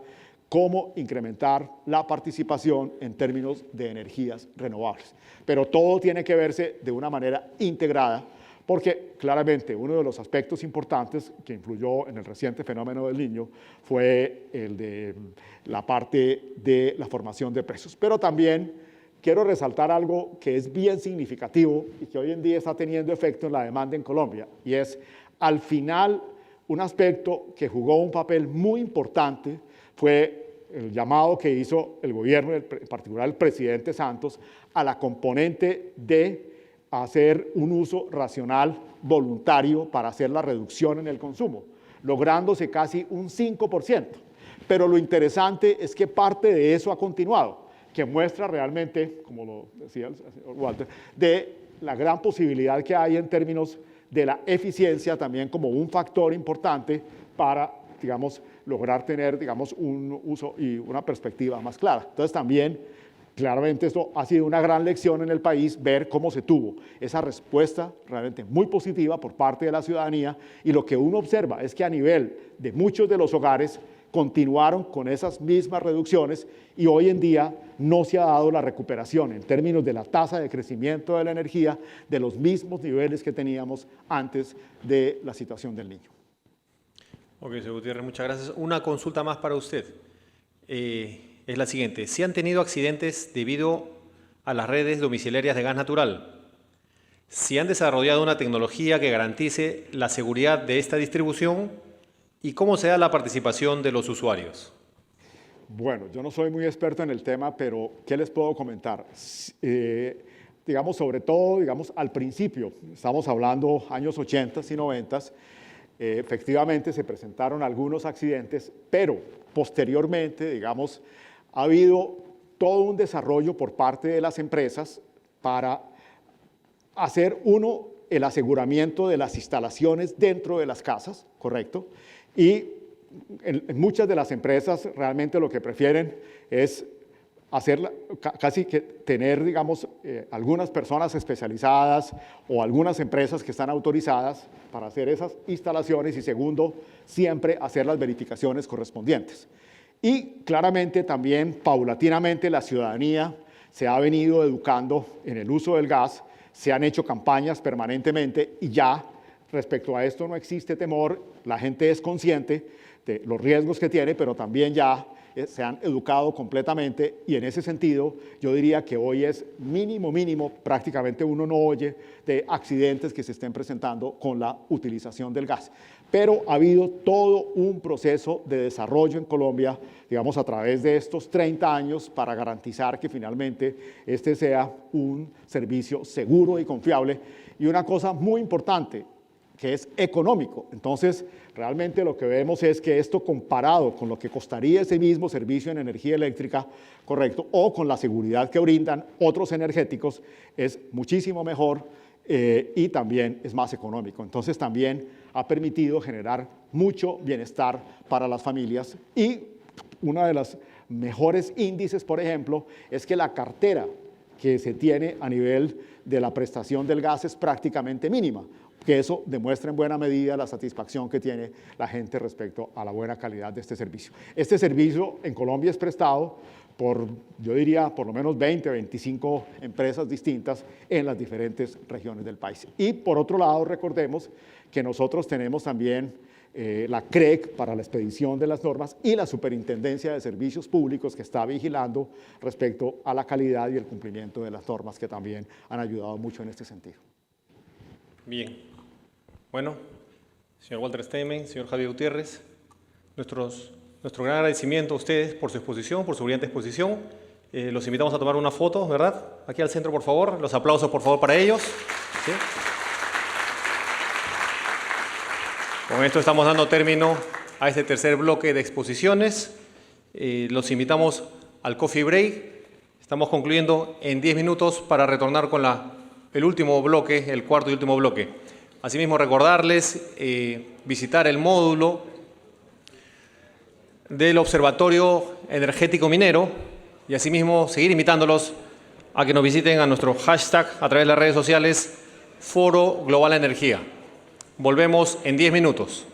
cómo incrementar la participación en términos de energías renovables. Pero todo tiene que verse de una manera integrada, porque claramente uno de los aspectos importantes que influyó en el reciente fenómeno del Niño fue el de la parte de la formación de precios. Pero también quiero resaltar algo que es bien significativo y que hoy en día está teniendo efecto en la demanda en Colombia, y es, al final, un aspecto que jugó un papel muy importante fue el llamado que hizo el gobierno, en particular el presidente Santos, a la componente de hacer un uso racional voluntario para hacer la reducción en el consumo, lográndose casi un 5%. Pero lo interesante es que parte de eso ha continuado, que muestra realmente, como lo decía el señor Walter, de la gran posibilidad que hay en términos de la eficiencia también como un factor importante para, digamos, lograr tener, digamos, un uso y una perspectiva más clara. Entonces también, claramente esto ha sido una gran lección en el país, ver cómo se tuvo esa respuesta realmente muy positiva por parte de la ciudadanía, y lo que uno observa es que a nivel de muchos de los hogares continuaron con esas mismas reducciones, y hoy en día no se ha dado la recuperación en términos de la tasa de crecimiento de la energía de los mismos niveles que teníamos antes de la situación del Niño. Ok, señor Gutiérrez, muchas gracias. Una consulta más para usted. Es la siguiente. ¿Si han tenido accidentes debido a las redes domiciliarias de gas natural? ¿Si han desarrollado una tecnología que garantice la seguridad de esta distribución? ¿Y cómo se da la participación de los usuarios? Bueno, yo no soy muy experto en el tema, pero ¿qué les puedo comentar? Digamos, sobre todo, digamos, al principio, estamos hablando años 80 y 90, efectivamente se presentaron algunos accidentes, pero posteriormente, digamos, ha habido todo un desarrollo por parte de las empresas para hacer, uno, el aseguramiento de las instalaciones dentro de las casas, ¿correcto? Y en muchas de las empresas realmente lo que prefieren es hacerla, casi que tener, digamos, algunas personas especializadas o algunas empresas que están autorizadas para hacer esas instalaciones, y segundo, siempre hacer las verificaciones correspondientes. Y claramente también, paulatinamente, la ciudadanía se ha venido educando en el uso del gas, se han hecho campañas permanentemente, y ya respecto a esto no existe temor, la gente es consciente de los riesgos que tiene, pero también ya se han educado completamente, y en ese sentido yo diría que hoy es mínimo, prácticamente uno no oye de accidentes que se estén presentando con la utilización del gas. Pero ha habido todo un proceso de desarrollo en Colombia, digamos, a través de estos 30 años para garantizar que finalmente este sea un servicio seguro y confiable. Y una cosa muy importante, que es económico. Entonces, realmente lo que vemos es que esto comparado con lo que costaría ese mismo servicio en energía eléctrica, correcto, o con la seguridad que brindan otros energéticos, es muchísimo mejor y también es más económico. Entonces, también ha permitido generar mucho bienestar para las familias y uno de los mejores índices, por ejemplo, es que la cartera que se tiene a nivel de la prestación del gas es prácticamente mínima, que eso demuestra en buena medida la satisfacción que tiene la gente respecto a la buena calidad de este servicio. Este servicio en Colombia es prestado por, yo diría, por lo menos 20 o 25 empresas distintas en las diferentes regiones del país. Y por otro lado, recordemos que nosotros tenemos también la CREC para la expedición de las normas y la Superintendencia de Servicios Públicos que está vigilando respecto a la calidad y el cumplimiento de las normas que también han ayudado mucho en este sentido. Bien. Bueno, señor Walter Steinmetz, señor Javier Gutiérrez, nuestro gran agradecimiento a ustedes por su exposición, por su brillante exposición. Los invitamos a tomar una foto, ¿verdad? Aquí al centro, por favor. Los aplausos, por favor, para ellos. ¿Sí? Con esto estamos dando término a este tercer bloque de exposiciones. Los invitamos al coffee break. Estamos concluyendo en 10 minutos para retornar con el último bloque, el cuarto y último bloque. Asimismo, recordarles visitar el módulo del Observatorio Energético Minero y asimismo seguir invitándolos a que nos visiten a nuestro hashtag a través de las redes sociales Foro Global Energía. Volvemos en 10 minutos.